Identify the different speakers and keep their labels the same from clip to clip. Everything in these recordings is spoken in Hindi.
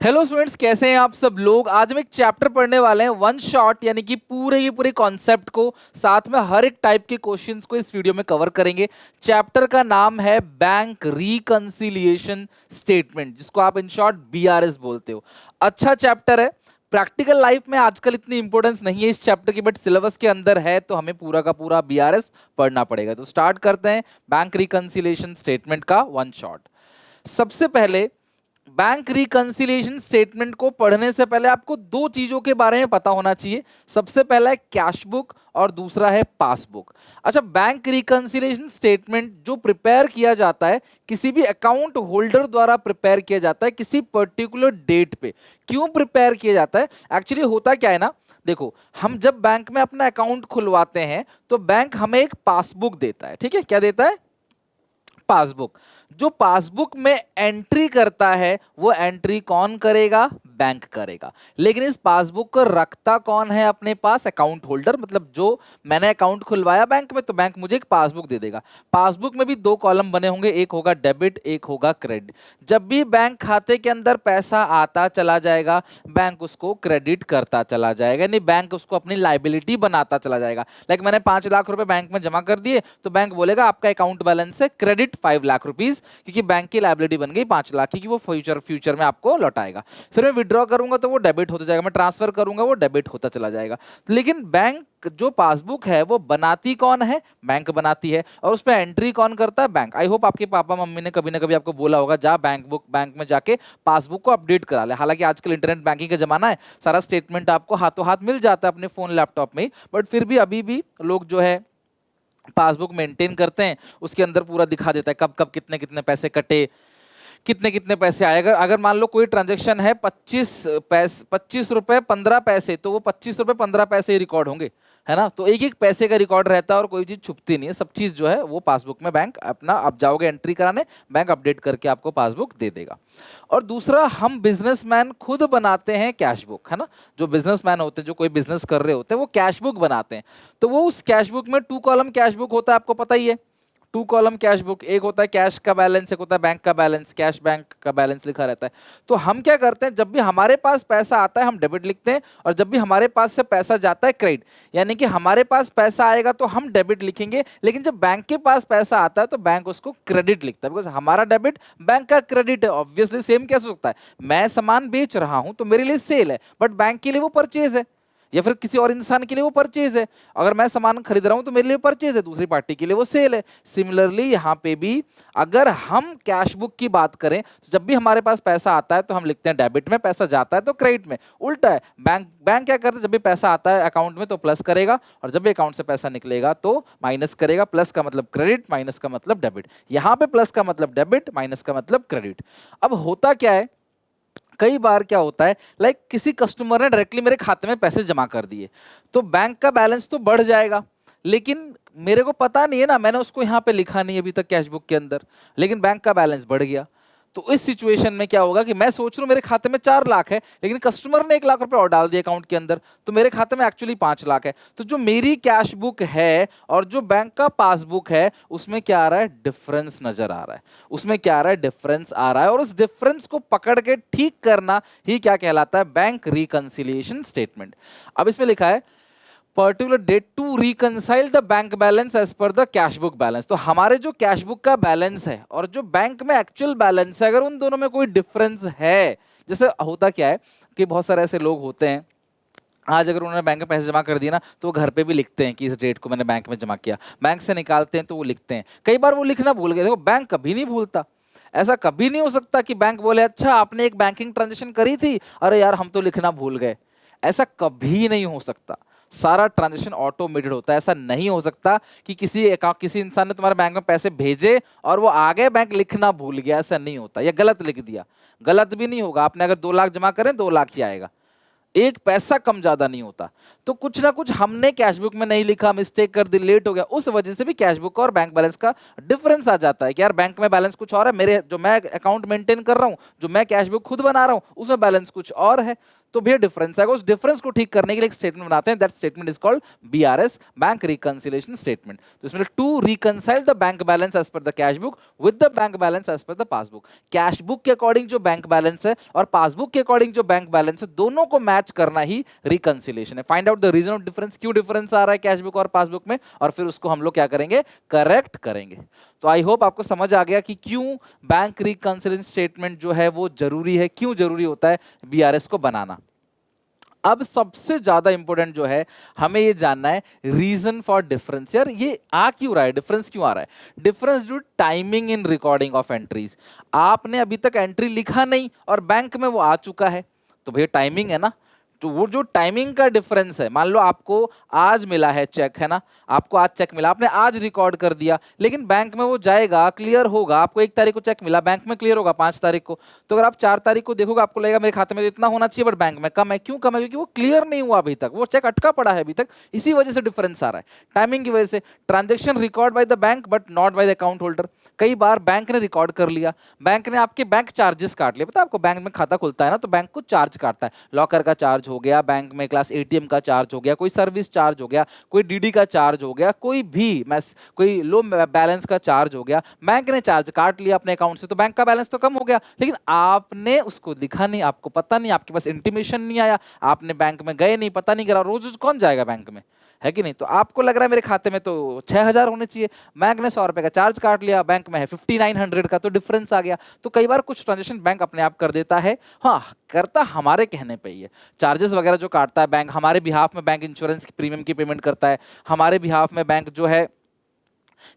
Speaker 1: हेलो स्टूडेंट्स, कैसे हैं आप सब लोग। आज हम एक चैप्टर पढ़ने वाले हैं, वन शॉट, यानी कि पूरे के पूरे कॉन्सेप्ट को, साथ में हर एक टाइप के क्वेश्चंस को इस वीडियो में कवर करेंगे। चैप्टर का नाम है बैंक रिकंसिलिएशन स्टेटमेंट, जिसको आप इन शॉर्ट बीआरएस बोलते हो। अच्छा चैप्टर है। प्रैक्टिकल लाइफ में आजकल इतनी इंपॉर्टेंस नहीं है इस चैप्टर की, बट सिलेबस के अंदर है तो हमें पूरा का पूरा बीआरएस पढ़ना पड़ेगा। तो स्टार्ट करते हैं बैंक रिकंसिलिएशन स्टेटमेंट का वन शॉट। सबसे पहले बैंक रिकंसिलिएशन स्टेटमेंट को पढ़ने से पहले आपको दो चीजों के बारे में पता होना चाहिए। सबसे पहला है कैश बुक और दूसरा है पासबुक। अच्छा, बैंक रिकंसिलिएशन स्टेटमेंट जो प्रिपेयर किया जाता है, किसी भी अकाउंट होल्डर द्वारा प्रिपेयर किया जाता है किसी पर्टिकुलर डेट पे। क्यों प्रिपेयर किया जाता है? एक्चुअली होता क्या है ना, देखो, हम जब बैंक में अपना अकाउंट खुलवाते हैं तो बैंक हमें एक पासबुक देता है। ठीक है, क्या देता है? पासबुक। जो पासबुक में एंट्री करता है वो एंट्री कौन करेगा? बैंक करेगा। लेकिन इस पासबुक को रखता कौन है अपने पास? Account holder. मतलब जो मैंने अकाउंट खुलवाया बैंक में, तो बैंक मुझे एक पासबुक दे देगा। पासबुक में भी दो कॉलम बने होंगे, एक होगा डेबिट, एक होगा क्रेडिट। जब भी बैंक खाते के अंदर पैसा आता चला जाएगा, बैंक उसको क्रेडिट करता चला जाएगा, यानी बैंक उसको अपनी लाइबिलिटी बनाता चला जाएगा। लाइक मैंने 5 लाख रुपए बैंक में जमा कर दिए, तो बैंक बोलेगा आपका अकाउंट बैलेंस है क्रेडिट 5 लाख रुपीज, क्योंकि बैंक की लायबिलिटी बन गई 5 लाख की, कि वो फ्यूचर में आपको लौटाएगा। फिर मैं विड्रॉ करूंगा तो वो डेबिट होता जाएगा, मैं ट्रांसफर करूंगा वो डेबिट होता चला जाएगा। लेकिन बैंक जो पासबुक है वो बनाती कौन है? बैंक बनाती है। और उस पर एंट्री कौन करता है? बैंक। आई होप आपके पापा मम्मी ने कभी ना कभी आपको बोला होगा जा बैंक में जाके पासबुक को अपडेट करा ले। हालांकि आजकल इंटरनेट बैंकिंग का जमाना है, सारा स्टेटमेंट आपको हाथों हाथ मिल जाता है अपने फोन लैपटॉप में ही, बट फिर भी अभी भी लोग जो है पासबुक मेंटेन करते हैं। उसके अंदर पूरा दिखा देता है कब कब कितने कितने पैसे कटे, कितने कितने पैसे आए। अगर अगर मान लो कोई ट्रांजैक्शन है 25 रुपए 15 पैसे, तो वो 25 रुपए 15 पैसे ही रिकॉर्ड होंगे, है ना। तो एक एक पैसे का रिकॉर्ड रहता है और कोई चीज छुपती नहीं है। सब चीज जो है वो पासबुक में बैंक अपना, आप जाओगे एंट्री कराने, बैंक अपडेट करके आपको पासबुक दे देगा। और दूसरा, हम बिजनेसमैन खुद बनाते हैं कैश बुक, है ना। जो बिजनेसमैन होते हैं, जो कोई बिजनेस कर रहे होते हैं, वो कैश बुक बनाते हैं। तो वो उस कैश बुक में 2 कॉलम कैश बुक होता है, आपको पता ही है। 2 कॉलम कैश बुक, एक होता है कैश का बैलेंस, एक होता है बैंक का बैलेंस। कैश बैंक का बैलेंस लिखा रहता है। तो हम क्या करते हैं, जब भी हमारे पास पैसा आता है हम डेबिट लिखते हैं, और जब भी हमारे पास से पैसा जाता है क्रेडिट। यानी कि हमारे पास पैसा आएगा तो हम डेबिट लिखेंगे, लेकिन जब बैंक के पास पैसा आता है तो बैंक उसको क्रेडिट लिखता है, बिकॉज हमारा डेबिट बैंक का क्रेडिट है। ऑब्वियसली सेम कैसे हो सकता है? मैं सामान बेच रहा हूं तो मेरे लिए सेल है, बट बैंक के लिए वो परचेज है, या फिर किसी और इंसान के लिए वो परचेज है। अगर मैं सामान खरीद रहा हूं तो मेरे लिए परचेज है, दूसरी पार्टी के लिए वो सेल है। सिमिलरली यहाँ पे भी अगर हम कैश बुक की बात करें, तो जब भी हमारे पास पैसा आता है तो हम लिखते हैं डेबिट में, पैसा जाता है तो क्रेडिट में। उल्टा है, बैंक क्या करता है, जब भी पैसा आता है अकाउंट में तो प्लस करेगा, और जब भी अकाउंट से पैसा निकलेगा तो माइनस करेगा। प्लस का मतलब क्रेडिट, माइनस का मतलब डेबिट। यहाँ पे प्लस का मतलब डेबिट, माइनस का मतलब क्रेडिट। अब होता क्या है, कई बार क्या होता है, लाइक किसी कस्टमर ने डायरेक्टली मेरे खाते में पैसे जमा कर दिए, तो बैंक का बैलेंस तो बढ़ जाएगा, लेकिन मेरे को पता नहीं है ना, मैंने उसको यहाँ पे लिखा नहीं अभी तक कैश बुक के अंदर, लेकिन बैंक का बैलेंस बढ़ गया। तो इस सिचुएशन में क्या होगा कि मैं सोच रहा हूँ मेरे खाते में 4 लाख है, लेकिन कस्टमर ने 1 लाख रुपए और डाल दिया अकाउंट के अंदर, तो मेरे खाते में एक्चुअली 5 लाख है। तो जो मेरी कैश बुक है और जो बैंक का पासबुक है, उसमें क्या आ रहा है? डिफरेंस नजर आ रहा है। उसमें क्या आ रहा है? डिफरेंस आ रहा है। और उस डिफरेंस को पकड़ के ठीक करना ही क्या कहलाता है? Bank reconciliation statement. अब इसमें लिखा है particular date to reconcile the bank balance as per the cash book balance. तो हमारे जो कैश बुक का बैलेंस है और जो बैंक में एक्चुअल बैलेंस है, अगर उन दोनों में कोई डिफरेंस है, जैसे होता क्या है कि बहुत सारे ऐसे लोग होते हैं, आज अगर उन्होंने बैंक में पैसे जमा कर दिए ना, तो वो घर पे भी लिखते हैं कि इस डेट को मैंने बैंक में जमा किया। बैंक से निकालते हैं तो वो लिखते हैं। कई बार वो लिखना भूल गए। देखो, बैंक कभी नहीं भूलता। ऐसा कभी नहीं हो सकता कि बैंक बोले अच्छा आपने एक बैंकिंग ट्रांजेक्शन करी थी, अरे यार हम तो लिखना भूल गए। ऐसा कभी नहीं हो सकता। सारा ट्रांजेक्शन ऑटोमेटेड होता है। ऐसा नहीं हो सकता कि किसी इंसान ने तुम्हारे बैंक में पैसे भेजे और वो आगे बैंक लिखना भूल गया। ऐसा नहीं होता, या गलत लिख दिया। गलत भी नहीं होगा। आपने अगर 2 लाख जमा करें, 2 लाख ही आएगा, एक पैसा कम ज्यादा नहीं होता। तो कुछ ना कुछ हमने कैश बुक में नहीं लिखा, मिस्टेक कर दी, लेट हो गया, उस वजह से भी कैश बुक और बैंक बैलेंस का डिफरेंस आ जाता है कि यार बैंक में बैलेंस कुछ और है, मेरे जो मैं अकाउंट मेंटेन कर रहा हूं, जो मैं कैश बुक खुद बना रहा हूं, उसमें बैलेंस कुछ और है। तो भैया डिफरेंस आएगा। उस डिफरेंस को ठीक करने के लिए एक स्टेटमेंट बनाते हैं, that statement is called BRS, bank reconciliation statement. तो इसमें to reconcile the bank balance as per the cash book with the bank balance as per the passbook. Cash book के अकॉर्डिंग जो बैंक बैलेंस है और पासबुक के अकॉर्डिंग जो बैंक बैलेंस है, दोनों को मैच करना ही रिकंसिलिएशन है। Find out the reason of difference, क्यों डिफरेंस आ रहा है कैश बुक और पासबुक में, और फिर उसको हम लोग क्या करेंगे, करेक्ट करेंगे। तो आई होप आपको समझ आ गया कि क्यों बैंक रिकंसिलिएशन स्टेटमेंट जो है वो जरूरी है, क्यों जरूरी होता है बीआरएस को बनाना। अब सबसे ज्यादा इंपॉर्टेंट जो है हमें ये जानना है रीजन फॉर डिफरेंस। यार ये आ क्यों रहा है, डिफरेंस क्यों आ रहा है? Difference due timing in recording of entries. आपने अभी तक एंट्री लिखा नहीं और बैंक में वो आ चुका है, तो भैया टाइमिंग है ना। तो वो जो टाइमिंग का डिफरेंस है, मान लो आपको आज मिला है चेक, है ना, आपको आज चेक मिला, आपने आज रिकॉर्ड कर दिया, लेकिन बैंक में वो जाएगा, क्लियर होगा, आपको 1 तारीख को चेक मिला, बैंक में क्लियर होगा 5 तारीख को। तो अगर आप 4 तारीख को देखोगे, आपको लगेगा मेरे खाते में तो इतना होना चाहिए, बट बैंक में कम है। क्यों कम है? क्योंकि वो क्लियर नहीं हुआ अभी तक, वो चेक अटका पड़ा है अभी तक, इसी वजह से डिफरेंस आ रहा है, टाइमिंग की वजह से। Transaction record by the bank but not by the account holder. कई बार बैंक ने रिकॉर्ड कर लिया, बैंक ने आपके बैंक चार्जेस काट लिए। पता है आपको, बैंक में खाता खुलता है ना, तो बैंक कुछ चार्ज काटता है, लॉकर का चार्ज हो गया, बैंक में क्लास एटीएम का चार्ज हो गया, कोई सर्विस चार्ज हो गया, कोई डीडी का चार्ज हो गया, कोई लो बैलेंस का चार्ज हो गया। बैंक ने चार्ज काट लिया अपने अकाउंट से, तो बैंक का बैलेंस तो कम हो गया, लेकिन आपने उसको दिखा नहीं, आपको पता नहीं, आपके पास इंटीमेशन नहीं आया, आपने बैंक में गए नहीं, पता नहीं करा। रोज रोज कौन जाएगा बैंक में, है कि नहीं? तो आपको लग रहा है मेरे खाते में तो 6000 होने चाहिए, बैंक ने 100 रुपए का चार्ज काट लिया, बैंक में है 5900 का, तो डिफरेंस आ गया। तो कई बार कुछ ट्रांजेक्शन बैंक अपने आप कर देता है, हाँ करता हमारे कहने पे ही है। चार्जेस वगैरह जो काटता है बैंक हमारे बिहाफ में, बैंक इंश्योरेंस की प्रीमियम की पेमेंट करता है हमारे बिहाफ में, बैंक जो है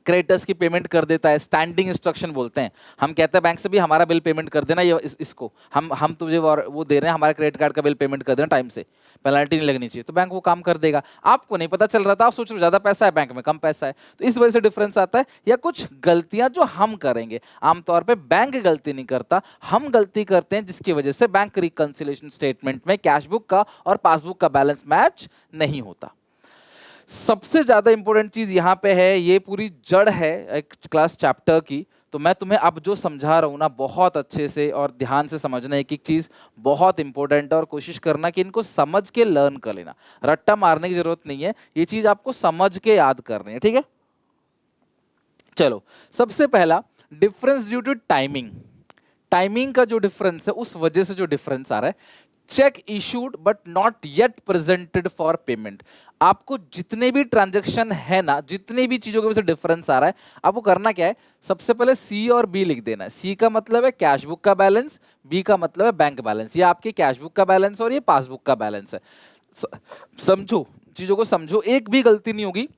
Speaker 1: क्रेडिटर्स की पेमेंट कर देता है, स्टैंडिंग इंस्ट्रक्शन बोलते हैं। हम कहते हैं बैंक से भी हमारा बिल पेमेंट कर देना, ये इसको हम तुझे वो दे रहे हैं, हमारे क्रेडिट कार्ड का बिल पेमेंट कर देना टाइम से, पेनल्टी नहीं लगनी चाहिए, तो बैंक वो काम कर देगा। आपको नहीं पता चल रहा था, आप सोच रहे हो ज्यादा पैसा है, बैंक में कम पैसा है, तो इस वजह से डिफरेंस आता है। या कुछ गलतियां जो हम करेंगे, आमतौर पर बैंक गलती नहीं करता, हम गलती करते हैं, जिसकी वजह से बैंक रिकंसिलिएशन स्टेटमेंट में कैश बुक का और पासबुक का बैलेंस मैच नहीं होता। सबसे ज्यादा इंपॉर्टेंट चीज यहां पे है, ये पूरी जड़ है एक क्लास चैप्टर की। तो मैं तुम्हें अब जो समझा रहा हूं ना, बहुत अच्छे से और ध्यान से समझना, एक एक चीज बहुत इंपॉर्टेंट है, और कोशिश करना कि इनको समझ के लर्न कर लेना। रट्टा मारने की जरूरत नहीं है, ये चीज आपको समझ के याद करनी है, ठीक है? चलो, सबसे पहला difference due to timing. Timing का जो डिफरेंस है, उस वजह से जो डिफरेंस आ रहा है, cheque issued but not yet presented for payment. आपको जितने भी ट्रांजैक्शन है ना, जितनी भी चीजों की वजह से डिफरेंस आ रहा है, आपको करना क्या है, सबसे पहले सी और बी लिख देना है। सी का मतलब है कैश बुक का बैलेंस, बी का मतलब है बैंक बैलेंस। ये आपके कैश बुक का बैलेंस और ये पासबुक का बैलेंस है। समझो, चीजों को समझो, एक भी गलती नहीं होगी,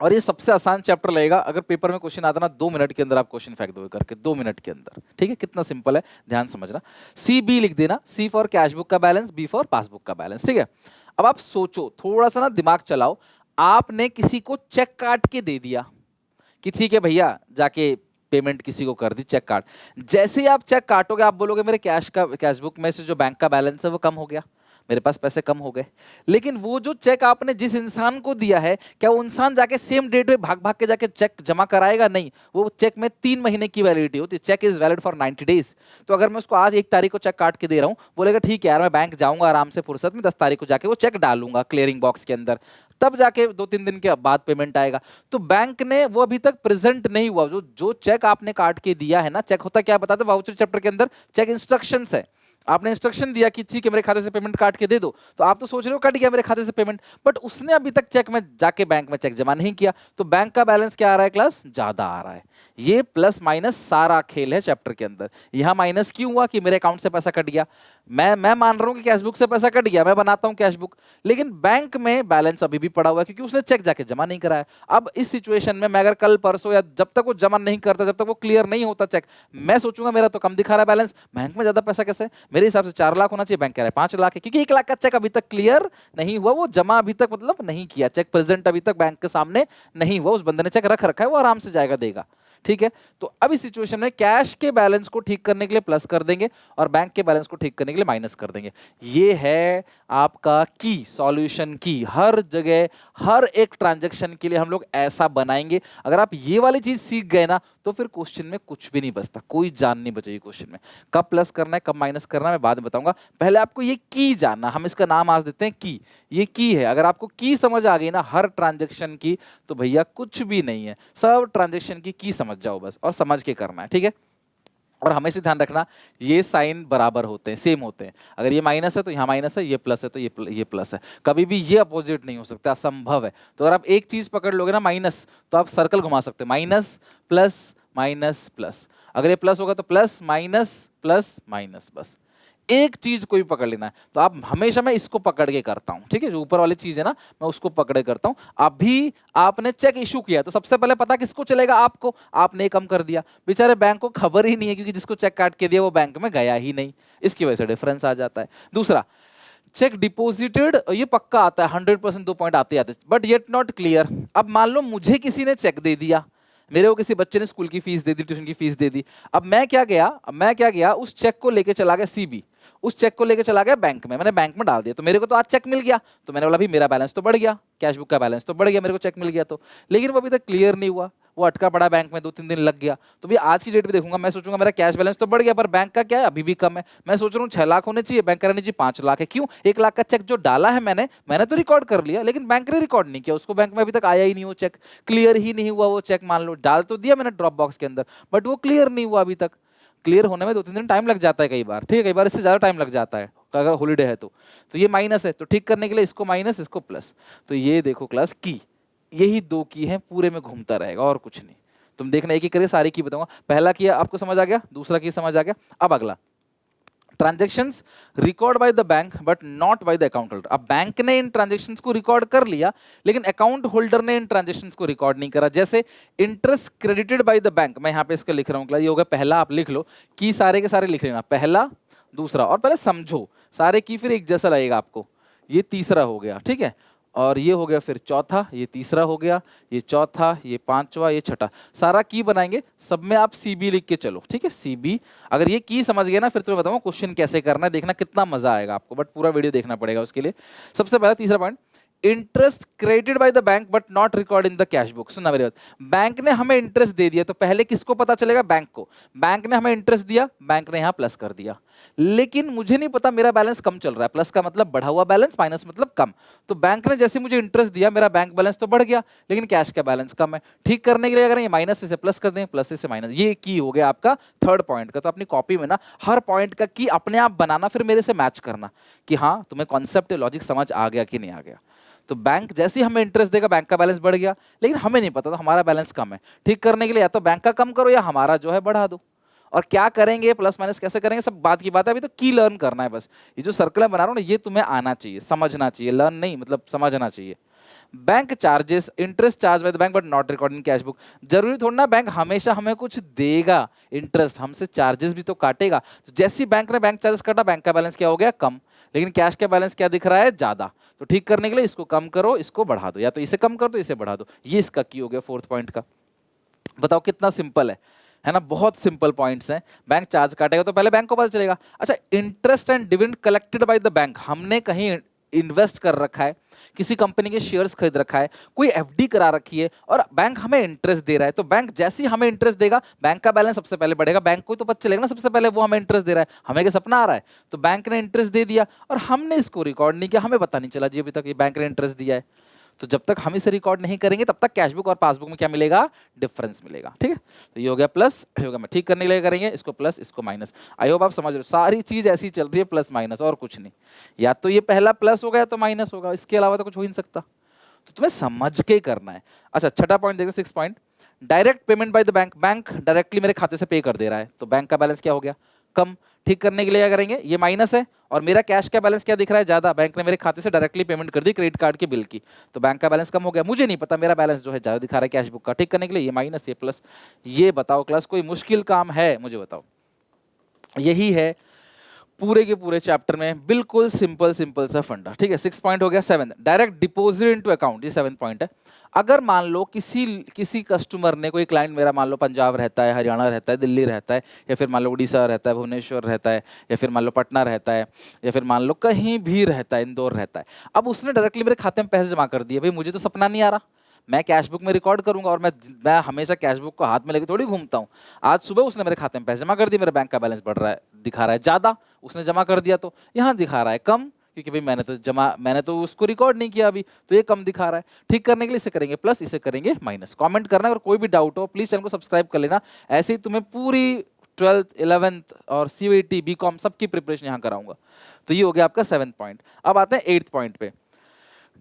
Speaker 1: और ये सबसे आसान चैप्टर लगेगा। अगर पेपर में क्वेश्चन आता ना, 2 मिनट के अंदर आप क्वेश्चन फेंक दोगे करके, 2 मिनट के अंदर, ठीक है? कितना सिंपल है, ध्यान समझना। सी बी लिख देना, सी फॉर कैश बुक का बैलेंस, बी फॉर पासबुक का बैलेंस, ठीक है? अब आप सोचो, थोड़ा सा ना दिमाग चलाओ। आपने किसी को चेक काट के दे दिया कि ठीक है भैया, जाके पेमेंट किसी को कर दी, चेक काट। जैसे ही आप चेक काटोगे, आप बोलोगे मेरे कैश बुक में से जो बैंक का बैलेंस है वो कम हो गया, मेरे पास पैसे कम हो गए। लेकिन वो जो चेक आपने जिस इंसान को दिया है, क्या वो इंसान जाके सेम डेट में भाग भाग के जाके चेक जमा कराएगा? नहीं, वो चेक में 3 महीने की वैलिडिटी होती है, cheque is valid for 90 days. तो अगर मैं उसको आज 1 तारीख को चेक काट के दे रहा हूँ, बोलेगा ठीक है यार, मैं बैंक जाऊंगा आराम से फुर्सत में, 10 तारीख को जाके वो चेक डालूंगा क्लियरिंग बॉक्स के अंदर, तब जाके 2-3 दिन के बाद पेमेंट आएगा। तो बैंक ने वो अभी तक प्रेजेंट नहीं हुआ, जो चेक आपने काट के दिया है ना, चेक होता क्या बताते वाउचर चैप्टर के अंदर, चेक इंस्ट्रक्शंस है। आपने इंस्ट्रक्शन दिया कि ठीक है मेरे खाते से पेमेंट काट के दे दो, तो आप तो सोच रहे हो कट गया मेरे खाते से पेमेंट, बट उसने अभी तक चेक में जाके बैंक में चेक जमा नहीं किया, तो बैंक का बैलेंस क्या आ रहा है क्लास? ज्यादा आ रहा है। ये प्लस माइनस सारा खेल है चैप्टर के अंदर। यहां माइनस क्यों हुआ कि मेरे अकाउंट से पैसा कट गया? मैं मान रहा हूं कि कैश बुक से पैसा कट गया, मैं बनाता हूं कैश बुक, लेकिन बैंक में बैलेंस अभी भी पड़ा हुआ है क्योंकि उसने चेक जाके जमा नहीं कराया। अब इस सिचुएशन में मैं अगर कल परसों या जब तक वो जमा नहीं करता, जब तक वो क्लियर नहीं होता चेक, मैं सोचूंगा मेरा तो कम दिखा रहा है बैलेंस, बैंक में ज्यादा पैसा कैसे? मेरे हिसाब से 4 लाख होना चाहिए, बैंक कह रहा है 5 लाख है, क्योंकि 1 लाख का चेक अभी तक क्लियर नहीं हुआ, वो जमा अभी तक मतलब नहीं किया, चेक प्रेजेंट अभी तक बैंक के सामने नहीं हुआ, उस बंदे ने चेक रख रखा है, वो आराम से जाएगा देगा, ठीक है? तो अब इस सिचुएशन में कैश के बैलेंस को ठीक करने के लिए प्लस कर देंगे और बैंक के बैलेंस को ठीक करने के लिए माइनस कर देंगे। ये है आपका की, सॉल्यूशन की। हर जगह हर एक ट्रांजैक्शन के लिए हम लोग ऐसा बनाएंगे। अगर आप ये वाली चीज सीख गए ना, तो तो फिर क्वेश्चन में कुछ भी नहीं बचता, कोई जान नहीं बचेगी क्वेश्चन में। कब प्लस करना है, कब माइनस करना है, मैं बाद में बताऊंगा। पहले आपको ये की जानना, हम इसका नाम आज देते हैं की। ये की है, अगर आपको की समझ आ गई ना हर ट्रांजेक्शन की, तो भैया कुछ भी नहीं है, सब ट्रांजेक्शन की समझ जाओ बस, और समझ के करना है, ठीक है। और हमेशा ध्यान रखना ये साइन बराबर होते हैं, सेम होते हैं। अगर ये माइनस है तो यहाँ माइनस है, ये प्लस है तो ये प्लस है, कभी भी ये अपोजिट नहीं हो सकता, असंभव है। तो अगर आप एक चीज पकड़ लोगे ना माइनस, तो आप सर्कल घुमा सकते हो, माइनस प्लस माइनस प्लस। अगर ये प्लस होगा तो प्लस प्लस माइनस, बस एक चीज कोई पकड़ लेना है। तो आप हमेशा, मैं इसको पकड़ के करता हूं, ठीक है, जो ऊपर वाली चीज है ना, मैं उसको पकड़े करता हूं। अभी आपने चेक इशू किया तो सबसे पहले पता किसको चलेगा, आपको। आपने कम कर दिया, बेचारे बैंक को खबर ही नहीं है, क्योंकि जिसको चेक काट के दिया वो बैंक में गया ही नहीं, इसकी वजह से डिफरेंस आ जाता है। दूसरा, चेक डिपॉजिटेड, ये पक्का आता है 100%, 2 पॉइंट आते आते, बट येट नॉट क्लियर। अब मान लो मुझे किसी ने चेक दे दिया, मेरे को किसी बच्चे ने स्कूल की फीस दे दी, ट्यूशन की फीस दे दी। अब मैं क्या गया उस चेक को लेके चला गया सीबी, उस चेक को लेके चला गया बैंक में, मैंने बैंक में डाल दिया, तो मेरे को तो आज चेक मिल गया, तो मैंने बोला भी मेरा बैलेंस तो बढ़ गया, कैश बुक का बैलेंस तो बढ़ गया, मेरे को चेक मिल गया तो। लेकिन वो अभी तक क्लियर नहीं हुआ, वो अटका पड़ा बैंक में, 2-3 दिन लग गया। तो भी आज की डेट में देखूंगा, मैं सोचूंगा मेरा कैश बैलेंस तो बढ़ गया, पर बैंक का क्या है, अभी भी कम है। मैं सोच रहा हूँ 6 लाख होने चाहिए, बैंक करनी चाहिए 5 लाख है। क्यों? 1 लाख का चेक जो डाला है मैंने तो रिकॉर्ड कर लिया, लेकिन बैंक ने रिकॉर्ड नहीं किया, उसको बैंक में अभी तक आया ही नहीं वो चेक, क्लियर ही नहीं हुआ वो चेक। मान लो डाल तो दिया मैंने ड्रॉप बॉक्स के अंदर, बट वो क्लियर नहीं हुआ अभी तक। क्लियर होने में 2-3 दिन टाइम लग जाता है कई बार, ठीक है, कई बार इससे ज्यादा टाइम लग जाता है अगर हॉलीडे है तो। ये माइनस है, तो ठीक करने के लिए इसको माइनस इसको प्लस। तो ये देखो क्लास की, यही 2 की है, पूरे में घूमता रहेगा और कुछ नहीं। तुम देखना एक एक करके सारी की बताऊंगा। पहला की आपको समझ आ गया, दूसरा की समझ आ गया। अब अगला, transactions record by the bank but not by the account holder. अब बैंक ने इन ट्रांजेक्शंस को रिकॉर्ड कर लिया, लेकिन अकाउंट होल्डर ने इन ट्रांजेक्शंस को रिकॉर्ड नहीं करा। जैसे interest credited bye the bank, मैं यहाँ पे इसका लिख रहा हूँ, ये होगा पहला, आप लिख लो की, सारे के सारे लिख लेना, पहला दूसरा, और पहले समझो सारे की, फिर एक जैसा लगेगा आपको। ये तीसरा हो गया, ठीक है, और ये हो गया फिर चौथा, ये तीसरा हो गया, ये चौथा, ये पांचवा, ये छठा, सारा की बनाएंगे। सब में आप सीबी लिख के चलो, ठीक है, सीबी। अगर ये की समझ गए ना, फिर तुम्हें बताऊंगा क्वेश्चन कैसे करना है, देखना कितना मजा आएगा आपको, बट पूरा वीडियो देखना पड़ेगा उसके लिए। सबसे पहला तीसरा point, interest credited bye the bank but not record in the cash book. सुनना मेरी बात, बैंक ने हमें इंटरेस्ट दे दिया, तो पहले किसको पता चलेगा, बैंक को। बैंक ने हमें इंटरेस्ट दिया, बैंक ने यहां प्लस कर दिया, लेकिन मुझे नहीं पता मेरा बैलेंस कम चल रहा है। प्लस का मतलब बढ़ा हुआ बैलेंस, माइनस मतलब कम। तो बैंक ने जैसे मुझे इंटरेस्ट दिया, मेरा बैंक बैलेंस तो बढ़ गया, लेकिन कैश का बैलेंस कम है। ठीक करने के लिए अगर ये माइनस से प्लस कर दें, प्लस से माइनस, ये की हो गया आपका थर्ड पॉइंट का। तो अपनी कॉपी में ना हर पॉइंट का की अपने आप बनाना, फिर मेरे से मैच करना कि हाँ तुम्हें कॉन्सेप्ट लॉजिक समझ आ गया कि नहीं आ गया। तो बैंक जैसे ही हमें इंटरेस्ट देगा, बैंक का बैलेंस बढ़ गया, लेकिन हमें नहीं पता था हमारा बैलेंस कम है। ठीक करने के लिए या तो बैंक का कम करो या हमारा जो है बढ़ा दो। और क्या करेंगे, प्लस माइनस कैसे करेंगे, सब बात की बात है, अभी तो की लर्न करना है बस। ये जो सर्कल बना रहा हूं ना, ये तुम्हें आना चाहिए, समझना चाहिए, लर्न नहीं मतलब समझना चाहिए। Bank charges, interest charge by the bank but not record in cash book. जरूरी थोड़ा ना बैंक हमेशा हमें कुछ देगा, इंटरेस्ट हमसे चार्जेस भी तो काटेगा। तो जैसे ही बैंक ने बैंक चार्जेस काटा, बैंक का बैलेंस क्या हो गया, कम, लेकिन कैश का बैलेंस क्या दिख रहा है, ज्यादा। तो ठीक करने के लिए इसको कम करो, इसको बढ़ा दो, या तो इसे कम कर दो, इसे बढ़ा दो। ये इसका की हो गया फोर्थ पॉइंट का। बताओ कितना सिंपल है ना, बहुत सिंपल पॉइंट्स हैं। बैंक चार्ज काटेगा तो पहले बैंक को पता चलेगा। अच्छा, interest and dividend collected by the bank, हमने कहीं इन्वेस्ट कर रखा है, किसी कंपनी के शेयर्स खरीद रखा है, कोई एफडी करा रखी है, और बैंक हमें इंटरेस्ट दे रहा है। तो बैंक जैसे ही हमें इंटरेस्ट देगा, बैंक का बैलेंस सबसे पहले बढ़ेगा। बैंक को तो पता चलेगा ना सबसे पहले वो हमें इंटरेस्ट दे रहा है, हमें क्या सपना आ रहा है। तो बैंक ने इंटरेस्ट दे दिया और हमने इसको रिकॉर्ड नहीं किया, हमें पता नहीं चला जी अभी तक ये बैंक ने इंटरेस्ट दिया है। तो जब तक हम इसे रिकॉर्ड नहीं करेंगे, तब तक कैशबुक और पासबुक में क्या मिलेगा, डिफरेंस मिलेगा। ठीक है, तो ये हो गया प्लस, ये हो गया, मैं ठीक करने के लिए करेंगे इसको प्लस, इसको माइनस। आई होप आप समझ रहे हो, सारी चीज ऐसी चल रही है, प्लस माइनस और कुछ नहीं। या तो ये पहला प्लस होगा या तो माइनस होगा, इसके अलावा तो कुछ हो ही नहीं सकता। तो तुम्हें समझ के करना है। अच्छा, छठा पॉइंट देखते हैं, 6 point, direct payment by the bank. Bank directly मेरे खाते से पे कर दे रहा है, तो बैंक का बैलेंस क्या हो गया, कम। ठीक करने के लिए क्या करेंगे, ये माइनस है और मेरा कैश का बैलेंस क्या दिख रहा है, ज्यादा। बैंक ने मेरे खाते से डायरेक्टली पेमेंट कर दी क्रेडिट कार्ड के बिल की, तो बैंक का बैलेंस कम हो गया। मुझे नहीं पता मेरा बैलेंस जो है ज्यादा दिखा रहा है कैश बुक का। ठीक करने के लिए ये माइनस, ये प्लस। ये बताओ क्लास, कोई मुश्किल काम है, मुझे बताओ। यही है पूरे के पूरे चैप्टर में, बिल्कुल सिंपल सिंपल सा फंडा। ठीक है, 6 पॉइंट हो गया। 7, डायरेक्ट डिपॉजिट इनटू अकाउंट, ये 7 पॉइंट है। अगर मान लो किसी कस्टमर ने, कोई क्लाइंट मेरा मान लो पंजाब रहता है, हरियाणा रहता है, दिल्ली रहता है, या फिर मान लो उड़ीसा रहता है, भुवनेश्वर रहता है, या फिर मान लो पटना रहता है, या फिर मान लो कहीं भी रहता है, इंदौर रहता है। अब उसने डायरेक्टली मेरे खाते में पैसे जमा कर दिए। भाई मुझे तो सपना नहीं आ रहा, मैं कैश बुक में रिकॉर्ड करूंगा, और मैं हमेशा कैश बुक को हाथ में लेके थोड़ी घूमता हूँ। आज सुबह उसने मेरे खाते में पैसे जमा कर दिए, मेरा बैंक का बैलेंस बढ़ रहा है, दिखा रहा है ज़्यादा, उसने जमा कर दिया तो यहाँ दिखा रहा है कम, क्योंकि भाई मैंने तो उसको रिकॉर्ड नहीं किया अभी, तो ये कम दिखा रहा है। ठीक करने के लिए इसे करेंगे प्लस, इसे करेंगे माइनस। कमेंट करना, अगर कोई भी डाउट हो प्लीज चैनल को सब्सक्राइब कर लेना। ऐसे ही तुम्हें पूरी 12th 11th और CUET BCom सबकी प्रिपरेशन यहाँ कराऊंगा। तो ये हो गया आपका 7th पॉइंट। अब आते हैं 8th पॉइंट पे,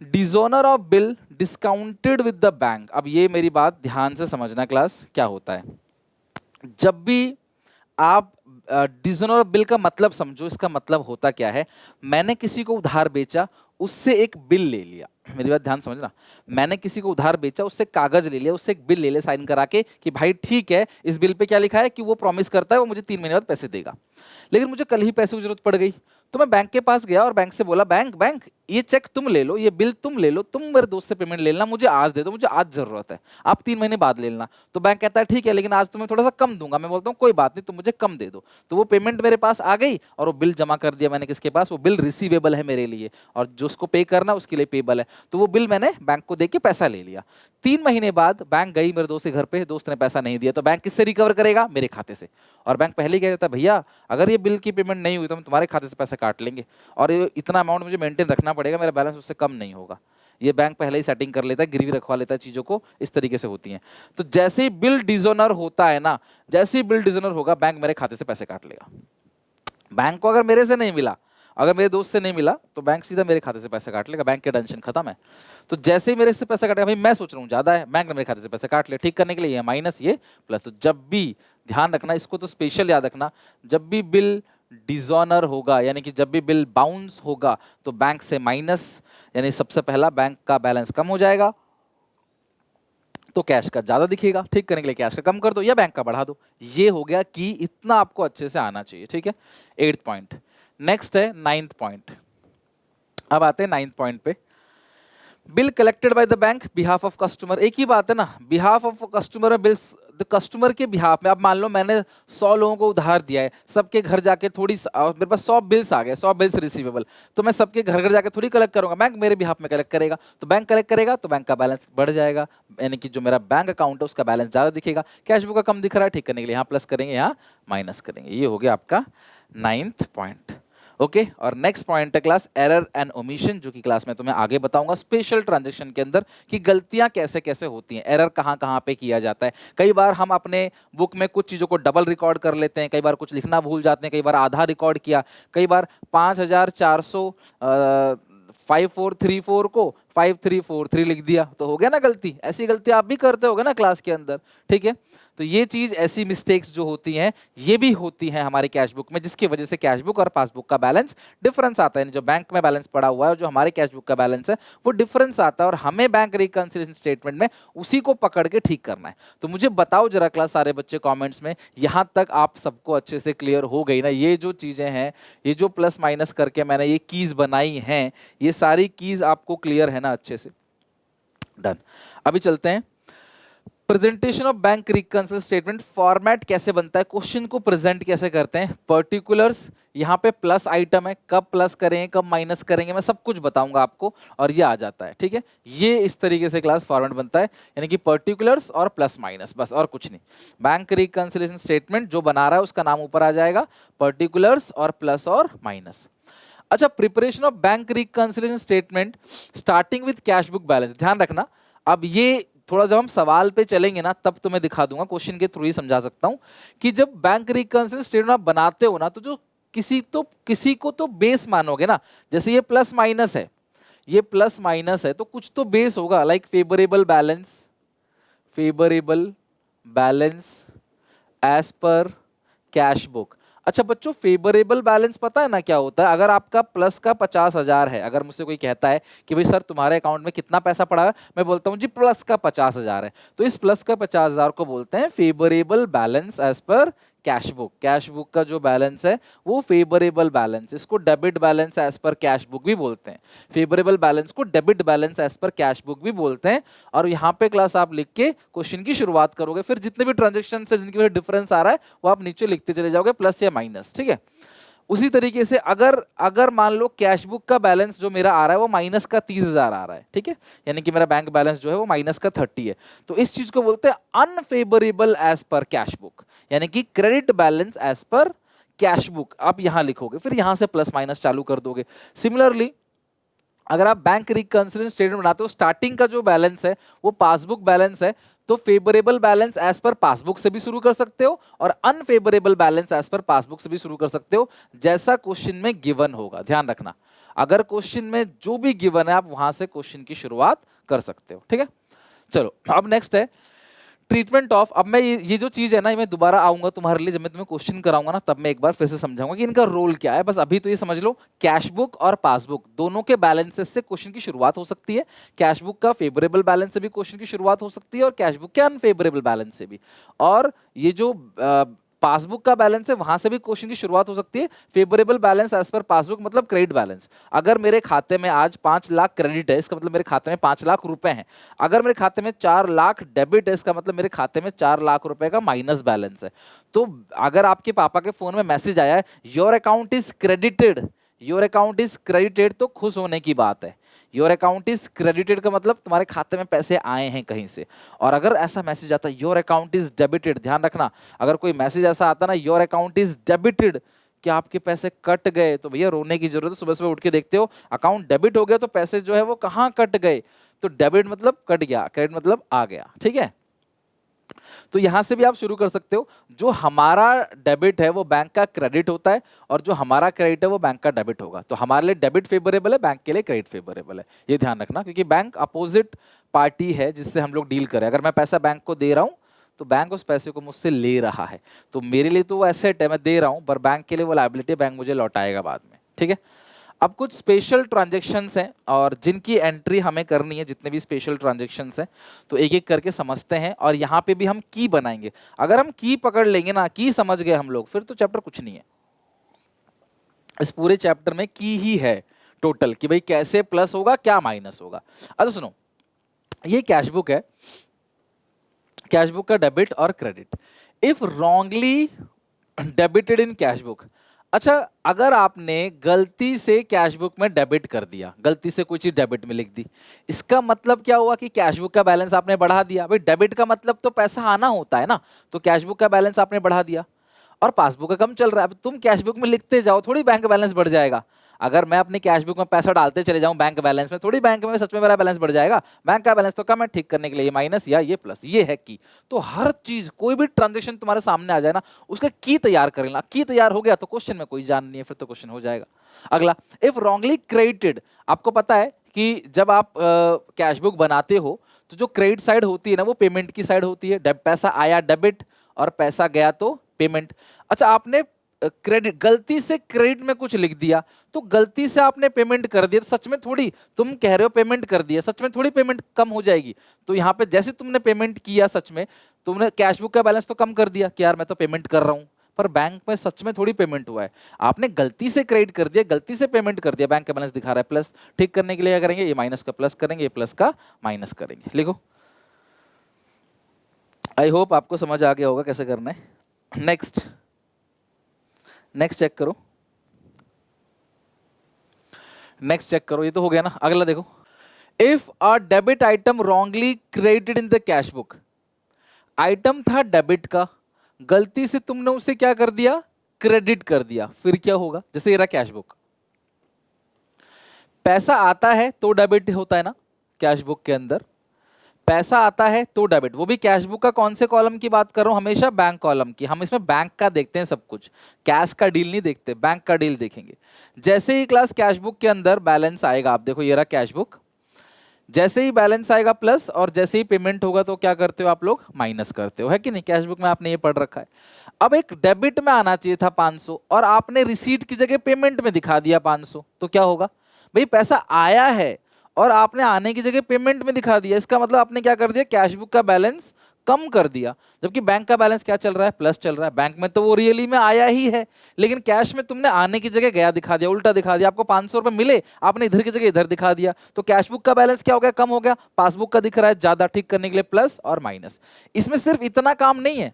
Speaker 1: dishonour of bill discounted with the bank. अब ये मेरी बात ध्यान से समझना क्लास, क्या होता है जब भी आप डिसऑनर ऑफ बिल का मतलब समझो, इसका मतलब होता क्या है। मैंने किसी को उधार बेचा, उससे एक बिल ले लिया, मेरी बात ध्यान समझना, मैंने किसी को उधार बेचा, उससे कागज ले लिया, उससे एक बिल ले लिया साइन करा के कि भाई ठीक है, इस बिल पे क्या लिखा है कि वो प्रॉमिस करता है वो मुझे 3 महीने बाद पैसे देगा। लेकिन मुझे कल ही पैसे की जरूरत पड़ गई, तो मैं बैंक के पास गया और बैंक से बोला, बैंक ये चेक तुम ले लो, ये बिल तुम ले लो, तुम मेरे दोस्त से पेमेंट ले लेना, मुझे आज दे दो, मुझे आज जरूरत है, आप 3 महीने बाद ले लेना। तो बैंक कहता है ठीक है, लेकिन आज तुम्हें थोड़ा सा कम दूंगा। मैं बोलता हूँ कोई बात नहीं, तुम मुझे कम दे दो। तो वो पेमेंट मेरे पास आ गई और वो बिल जमा कर दिया मैंने किसके पास, वो बिल रिसीवेबल है मेरे लिए, और जो उसको पे करना उसके लिए पेबल है। तो वो बिल मैंने बैंक को दे के पैसा ले लिया। 3 महीने बाद बैंक गई मेरे दोस्त के घर पे, दोस्त ने पैसा नहीं दिया, तो बैंक किससे रिकवर करेगा, मेरे खाते से। और बैंक पहले ही कह देता, भैया अगर ये बिल की पेमेंट नहीं हुई तो हम तुम्हारे खाते से पैसा काट लेंगे, और ये इतना अमाउंट मुझे मेंटेन रखना पड़ेगा, मेरा बैलेंस उससे कम नहीं होगा। ये बैंक पहले ही सेटिंग कर लेता है, गिरवी रखवा लेता है चीजों को, इस तरीके से होती हैं। तो जैसे ही बिल डिसऑनर होता है ना, जैसे ही बिल डिसऑनर होगा, बैंक मेरे खाते से पैसे काट लेगा। बैंक को अगर मेरे से नहीं मिला, अगर मेरे दोस्त से नहीं मिला, तो बैंक सीधा मेरे खाते से पैसे काट लेगा, बैंक के टेंशन खत्म है। तो जैसे ही मेरे से पैसा काटेगा, भाई मैं सोच रहा हूँ ज्यादा है, बैंक ने मेरे खाते से पैसे काट ले, ठीक करने के लिए ये माइनस ये प्लस। तो जब भी ध्यान रखना, इसको तो स्पेशल याद रखना, जब भी बिल डिसऑनर होगा, यानी कि जब भी बिल बाउंस होगा, तो बैंक से माइनस, यानी सबसे पहला बैंक का बैलेंस कम हो जाएगा, तो कैश का ज्यादा दिखेगा, ठीक करने के लिए कैश का कम कर दो या बैंक का बढ़ा दो। ये हो गया कि इतना आपको अच्छे से आना चाहिए, ठीक है। 8th point. नेक्स्ट है 9th पॉइंट। अब आते हैं 9th पॉइंट पे, bill collected by the bank behalf of customer. एक ही बात है ना, बिहाफ ऑफ कस्टमर है, बिल्स द कस्टमर के बिहाफ में। अब मान लो मैंने 100 लोगों को उधार दिया है, सबके घर जाके मेरे पास 100 बिल्स आ गए, 100 बिल्स रिसीवेबल, तो मैं सबके घर घर जाके थोड़ी कलेक्ट करूंगा, बैंक मेरे बिहाफ में कलेक्ट करेगा। तो बैंक कलेक्ट करेगा तो बैंक का बैलेंस बढ़ जाएगा, यानी कि जो मेरा बैंक अकाउंट है उसका बैलेंस ज्यादा दिखेगा। कैश बुक का कम दिख रहा है, ठीक करने के लिए यहाँ प्लस करेंगे, यहाँ माइनस करेंगे। ये हो गया आपका 9th पॉइंट। ओके और नेक्स्ट पॉइंट है क्लास एरर एंड ओमिशन, जो कि क्लास में तुम्हें आगे बताऊंगा स्पेशल ट्रांजैक्शन के अंदर कि गलतियां कैसे कैसे होती हैं, एरर कहां कहां पे किया जाता है। कई बार हम अपने बुक में कुछ चीजों को डबल रिकॉर्ड कर लेते हैं, कई बार कुछ लिखना भूल जाते हैं, कई बार आधा रिकॉर्ड किया, कई बार 5400 5434 को 5343 लिख दिया, तो हो गया ना गलती। ऐसी गलती आप भी करते होगे ना क्लास के अंदर, ठीक है। तो ये चीज, ऐसी मिस्टेक्स जो होती हैं, ये भी होती हैं हमारे कैश बुक में, जिसकी वजह से कैश बुक और पासबुक का बैलेंस डिफरेंस आता है। जो बैंक में बैलेंस पड़ा हुआ है और जो हमारे कैश बुक का बैलेंस है, वो डिफरेंस आता है, और हमें बैंक रिकंसिलिएशन स्टेटमेंट में उसी को पकड़ के ठीक करना है। तो मुझे बताओ जरा क्लास, सारे बच्चे कॉमेंट्स में, यहां तक आप सबको अच्छे से क्लियर हो गई ना? ये जो चीजें हैं, ये जो प्लस माइनस करके मैंने ये कीज बनाई हैं, ये सारी कीज आपको क्लियर है ना अच्छे से? डन। अभी चलते हैं presentation of bank reconciliation statement. Format कैसे बनता है, क्वेश्चन को प्रेजेंट कैसे करते हैं, पर्टिकुलर्स, यहाँ पे प्लस आइटम है, कब प्लस करेंगे कब माइनस करेंगे, मैं सब कुछ बताऊंगा आपको, और ये आ जाता है, ठीक है। ये इस तरीके से क्लास फॉर्मेट बनता है, यानी कि पर्टिकुलर्स और प्लस माइनस, बस और कुछ नहीं। बैंक रिकंसिलिएशन स्टेटमेंट जो बना रहा है उसका नाम ऊपर आ जाएगा, पर्टिकुलर्स और प्लस और माइनस। अच्छा, preparation of bank reconciliation statement starting with cash book balance, ध्यान रखना। अब ये थोड़ा जब हम सवाल पे चलेंगे ना, तब तो मैं दिखा दूंगा, क्वेश्चन के थ्रू ही समझा सकता हूं कि जब बैंक रिकंसिलिएशन स्टेटमेंट आप बनाते हो ना, तो जो किसी को तो बेस मानोगे ना। जैसे ये प्लस माइनस है, ये प्लस माइनस है, तो कुछ तो बेस होगा, like favourable balance as per cash book. अच्छा बच्चों, फेवरेबल बैलेंस पता है ना क्या होता है? अगर आपका प्लस का 50,000 है, अगर मुझसे कोई कहता है कि भाई सर तुम्हारे अकाउंट में कितना पैसा पड़ा है, मैं बोलता हूँ जी प्लस का 50,000 है, तो इस प्लस का 50,000 को बोलते हैं favourable balance as per cash book. Cash book का जो बैलेंस है वो फेवरेबल बैलेंस, इसको debit balance as per cash book भी बोलते हैं। फेवरेबल बैलेंस को debit balance as per cash book भी बोलते हैं। और यहाँ पे क्लास आप लिख के क्वेश्चन की शुरुआत करोगे, फिर जितने भी ट्रांजेक्शन है जिनकी वजह डिफरेंस आ रहा है वो आप नीचे लिखते चले जाओगे, प्लस या माइनस, ठीक है। उसी तरीके से अगर अगर मान लो कैश बुक का बैलेंस जो मेरा आ रहा है वो माइनस का 30,000 आ रहा है, ठीक है, यानी कि मेरा बैंक बैलेंस जो है वो माइनस का 30 है, तो इस चीज को बोलते हैं unfavourable as per cash book, यानी कि credit balance as per cash book आप यहां लिखोगे, फिर यहां से प्लस माइनस चालू कर दोगे। सिमिलरली अगर आप बैंक रिकंसिलिएशन स्टेटमेंट बनाते हो, स्टार्टिंग का जो बैलेंस है वो पासबुक बैलेंस है, तो favourable balance as per passbook से भी शुरू कर सकते हो और unfavourable balance as per passbook से भी शुरू कर सकते हो, जैसा क्वेश्चन में गिवन होगा। ध्यान रखना, अगर क्वेश्चन में जो भी गिवन है आप वहां से क्वेश्चन की शुरुआत कर सकते हो, ठीक है। चलो अब नेक्स्ट है ट्रीटमेंट ऑफ। अब मैं ये जो चीज है ना, ये मैं दोबारा आऊंगा तुम्हारे लिए, जब मैं तुम्हें क्वेश्चन कराऊंगा ना तब मैं एक बार फिर से समझाऊंगा कि इनका रोल क्या है। बस अभी तो ये समझ लो, कैश बुक और पासबुक दोनों के बैलेंसेस से क्वेश्चन की शुरुआत हो सकती है। कैश बुक का फेवरेबल बैलेंस से भी क्वेश्चन की शुरुआत हो सकती है और कैश बुक के अनफेवरेबल बैलेंस से भी, और ये जो पासबुक का बैलेंस है वहां से भी क्वेश्चन की शुरुआत हो सकती है। Favourable balance as per passbook मतलब क्रेडिट बैलेंस। अगर मेरे खाते में आज 5 लाख क्रेडिट है, इसका मतलब मेरे खाते में 5 लाख रुपए हैं। अगर मेरे खाते में 4 लाख डेबिट है, इसका मतलब मेरे खाते में 4 लाख रुपए का माइनस बैलेंस है। तो अगर आपके पापा के फोन में मैसेज आया है your account is credited, your account is credited, तो खुश होने की बात है। योर अकाउंट इज क्रेडिटेड का मतलब तुम्हारे खाते में पैसे आए हैं कहीं से। और अगर ऐसा मैसेज आता है योर अकाउंट इज डेबिटेड, ध्यान रखना, अगर कोई मैसेज ऐसा आता ना योर अकाउंट इज डेबिटेड कि आपके पैसे कट गए, तो भैया रोने की जरूरत है। सुबह सुबह उठ के देखते हो अकाउंट डेबिट हो गया, तो पैसे जो है वो कहाँ कट गए, तो डेबिट मतलब कट गया, क्रेडिट मतलब आ गया, ठीक है। तो यहां से भी आप शुरू कर सकते हो। जो हमारा डेबिट है वो बैंक का क्रेडिट होता है और जो हमारा क्रेडिट है वो बैंक का डेबिट होगा। तो हमारे लिए डेबिट फेवरेबल है, बैंक के लिए क्रेडिट फेवरेबल है, ये ध्यान रखना, क्योंकि बैंक अपोजिट पार्टी है जिससे हम लोग डील करें। अगर मैं पैसा बैंक को दे रहा हूं तो बैंक उस पैसे को मुझसे ले रहा है, तो मेरे लिए तो वो एसेट है, मैं दे रहा हूं, पर बैंक के लिए वो लायबिलिटी, बैंक मुझे लौटाएगा बाद में, ठीक है। अब कुछ स्पेशल ट्रांजैक्शंस हैं और जिनकी एंट्री हमें करनी है, जितने भी स्पेशल ट्रांजैक्शंस हैं, तो एक एक करके समझते हैं। और यहाँ पे भी हम की बनाएंगे। अगर हम की पकड़ लेंगे ना, की समझ गए हम लोग, फिर तो चैप्टर कुछ नहीं है। इस पूरे चैप्टर में की ही है टोटल, कि भाई कैसे प्लस होगा, क्या माइनस होगा। अच्छा सुनो, ये कैश बुक है, कैश बुक का डेबिट और credit. If wrongly debited in cash book, अच्छा अगर आपने गलती से कैश बुक में डेबिट कर दिया, गलती से कोई चीज डेबिट में लिख दी, इसका मतलब क्या हुआ कि कैश बुक का बैलेंस आपने बढ़ा दिया। भाई डेबिट का मतलब तो पैसा आना होता है ना, तो कैश बुक का बैलेंस आपने बढ़ा दिया और पासबुक का कम चल रहा है। अब तुम कैश बुक में लिखते जाओ, थोड़ी बैंक बैलेंस बढ़ जाएगा। अगर मैं अपनी कैश बुक में पैसा डालते चले जाऊं बैंक बैलेंस में, थोड़ी बैंक में सच में मेरा बैलेंस बढ़ जाएगा। बैंक का बैलेंस तो कम है, ठीक करने के लिए ये माइनस या ये प्लस, ये है की। तो हर चीज, कोई भी ट्रांजेक्शन तुम्हारे सामने आ जाए ना, उसका की तैयार कर लेना। की तैयार हो गया तो क्वेश्चन में कोई जान नहीं है, फिर तो क्वेश्चन हो जाएगा। अगला, इफ रॉन्गली क्रेडिटेड, आपको पता है कि जब आप कैश बुक बनाते हो तो जो क्रेडिट साइड होती है ना, वो पेमेंट की साइड होती है। पैसा आया डेबिट और पैसा गया तो पेमेंट। अच्छा आपने क्रेडिट, गलती से क्रेडिट में कुछ लिख दिया, तो गलती से आपने पेमेंट कर दिया, तो सच में थोड़ी, तुम कह रहे हो पेमेंट कर दिया, सच में थोड़ी पेमेंट कम हो जाएगी। तो यहाँ पे जैसे तुमने पेमेंट किया, सच में तुमने कैश बुक का बैलेंस तो कम कर दिया कि यार मैं तो पेमेंट कर रहा हूँ, पर बैंक में सच में थोड़ी पेमेंट हुआ है। आपने गलती से क्रेडिट कर दिया, गलती से पेमेंट कर दिया, बैंक का बैलेंस दिखा रहा है प्लस। ठीक करने के लिए क्या करेंगे, ये माइनस का प्लस करेंगे, ये प्लस का माइनस करेंगे। लिखो, आई होप आपको समझ आ गया होगा कैसे करना है। नेक्स्ट चेक करो, नेक्स्ट चेक करो, ये तो हो गया ना। अगला देखो, if a debit item wrongly credited in the cash book, item था डेबिट का, गलती से तुमने उसे क्या कर दिया, क्रेडिट कर दिया, फिर क्या होगा। जैसे ये रहा कैश बुक, पैसा आता है तो डेबिट होता है ना, कैश बुक के अंदर पैसा आता है तो डेबिट। वो भी कैश बुक का कौन से कॉलम की बात कर रहा हूं, हमेशा बैंक कॉलम की। हम इसमें बैंक का देखते हैं सब कुछ, कैश का डील नहीं देखते, बैंक का डील देखेंगे। जैसे ही क्लास कैश बुक के अंदर बैलेंस आएगा, आप देखो ये रहा कैश बुक, जैसे ही बैलेंस आएगा प्लस, और जैसे ही पेमेंट होगा तो क्या करते हो आप लोग, माइनस करते हो, है कि नहीं। कैश बुक में आपने ये पढ़ रखा है। अब एक डेबिट में आना चाहिए था 500 और आपने रिसीट की जगह पेमेंट में दिखा दिया 500, तो क्या होगा भाई, पैसा आया है और आपने आने की जगह पेमेंट में दिखा दिया। इसका मतलब आपने क्या कर दिया, कैश बुक का बैलेंस कम कर दिया, जबकि बैंक का बैलेंस क्या चल रहा है, प्लस चल रहा है। बैंक में तो वो रियली में आया ही है, लेकिन कैश में तुमने आने की जगह गया दिखा दिया, उल्टा दिखा दिया। आपको 500 रुपए मिले, आपने इधर की जगह इधर दिखा दिया, तो कैश बुक का बैलेंस क्या हो गया, कम हो गया। पासबुक का दिख रहा है ज्यादा, ठीक करने के लिए प्लस और माइनस। इसमें सिर्फ इतना काम नहीं है।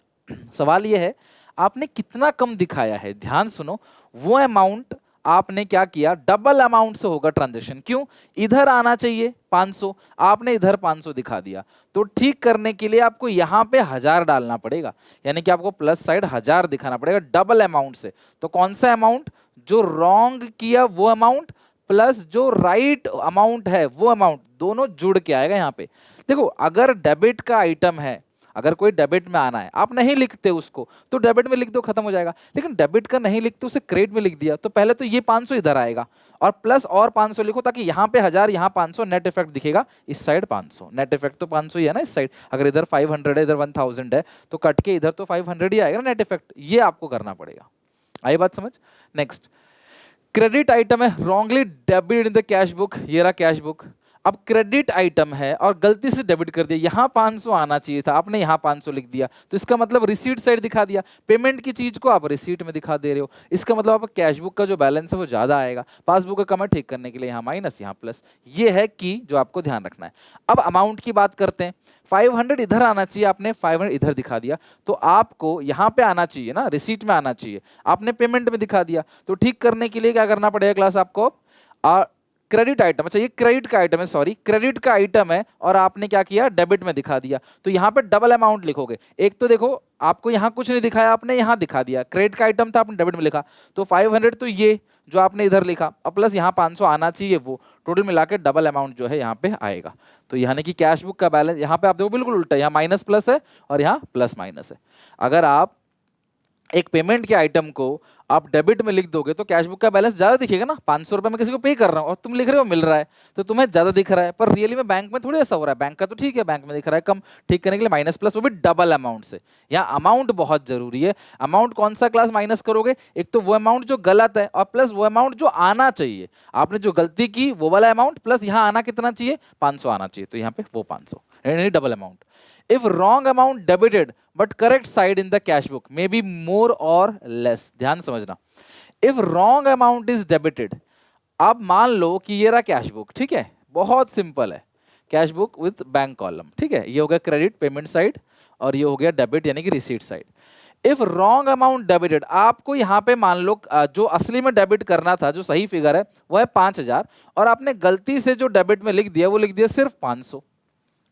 Speaker 1: सवाल यह है, आपने कितना कम दिखाया है, ध्यान सुनो, वो अमाउंट आपने क्या किया, डबल अमाउंट से होगा ट्रांजेक्शन। क्यों, इधर आना चाहिए 500, आपने इधर 500 दिखा दिया, तो ठीक करने के लिए आपको यहां पे 1000 डालना पड़ेगा, यानी कि आपको प्लस साइड 1000 दिखाना पड़ेगा डबल अमाउंट से। तो कौन सा अमाउंट, जो रॉन्ग किया वो अमाउंट प्लस जो राइट अमाउंट है वो अमाउंट, दोनों जुड़ के आएगा यहाँ पे। देखो अगर डेबिट का आइटम है, अगर कोई डेबिट में आना है, आप नहीं लिखते उसको तो डेबिट में लिख दो, खत्म हो जाएगा। लेकिन डेबिट का नहीं लिखते, उसे क्रेडिट में लिख दिया, तो पहले तो ये 500 इधर आएगा और प्लस और 500 लिखो, ताकि यहाँ पे 1000 यहाँ 500, नेट इफेक्ट दिखेगा इस साइड 500। नेट इफेक्ट तो 500 ही है ना इस साइड, अगर इधर 500 है इधर 1000 है तो कट के इधर तो 500 ही आएगा नेट इफेक्ट, ये आपको करना पड़ेगा। आई बात समझ। नेक्स्ट, क्रेडिट आइटम है wrongly debit in the cash book, ये रहा कैश बुक। अब क्रेडिट आइटम है और गलती से डेबिट कर दिया, यहां 500 आना चाहिए था, आपने यहां 500 लिख दिया, तो इसका मतलब रिसीट साइड दिखा दिया, पेमेंट की चीज को आप रिसीट में दिखा दे रहे हो, इसका मतलब आपका कैश बुक का जो बैलेंस है वो ज्यादा आएगा, पासबुक का कम है, ठीक करने के लिए यहाँ माइनस यहाँ प्लस, ये है कि जो आपको ध्यान रखना है। अब अमाउंट की बात करते हैं, 500 इधर आना चाहिए, आपने 500 इधर दिखा दिया, तो आपको यहाँ पे आना चाहिए ना, रिसीट में आना चाहिए, आपने पेमेंट में दिखा दिया, तो ठीक करने के लिए क्या करना पड़ेगा क्लास आपको, क्रेडिट आइटम, अच्छा ये क्रेडिट का आइटम है, सॉरी क्रेडिट का आइटम है और आपने क्या किया डेबिट में दिखा दिया, तो यहाँ पे डबल अमाउंट लिखोगे। एक तो देखो आपको यहाँ कुछ नहीं दिखाया, आपने यहाँ दिखा दिया, क्रेडिट का आइटम था आपने डेबिट में लिखा, तो 500 तो ये जो आपने इधर लिखा, और प्लस यहाँ 500 आना चाहिए, वो टोटल मिला के डबल अमाउंट जो है यहाँ पे आएगा। तो यानी कि कैश बुक का बैलेंस यहाँ पे आप देखो बिल्कुल उल्टा, यहाँ माइनस प्लस है और यहाँ प्लस माइनस है। अगर आप एक पेमेंट के आइटम को आप डेबिट में लिख दोगे तो कैश बुक का बैलेंस ज्यादा दिखेगा ना, 500 रुपए में किसी को पे कर रहा हूं और तुम लिख रहे हो मिल रहा है तो तुम्हें ज्यादा दिख रहा है, पर रियली में बैंक में थोड़ी ऐसा हो रहा है, बैंक का तो ठीक है, बैंक में दिख रहा है कम, ठीक करने के लिए माइनस प्लस, वो भी डबल अमाउंट से। यहाँ अमाउंट बहुत जरूरी है, अमाउंट कौन सा क्लास माइनस करोगे, एक तो वो अमाउंट जो गलत है और प्लस वो अमाउंट जो आना चाहिए, आपने जो गलती की वो वाला अमाउंट प्लस यहाँ आना कितना चाहिए 500 आना चाहिए, तो यहाँ पे वो 500 double amount. If wrong amount debited but correct side in the cash book may be more or less, ध्यान समझना। If wrong amount is debited, अब मान लो कि ये रहा कैश बुक, ठीक है, बहुत सिंपल है, cash book with bank column, ठीक है, ये हो गया क्रेडिट पेमेंट साइड और ये हो गया डेबिट यानी कि receipt side. If wrong amount debited, आपको यहाँ पे मान लो जो असली में डेबिट करना था, जो सही फिगर है वो है 5000 और आपने गलती से जो डेबिट में लिख दिया वो लिख दिया सिर्फ 500,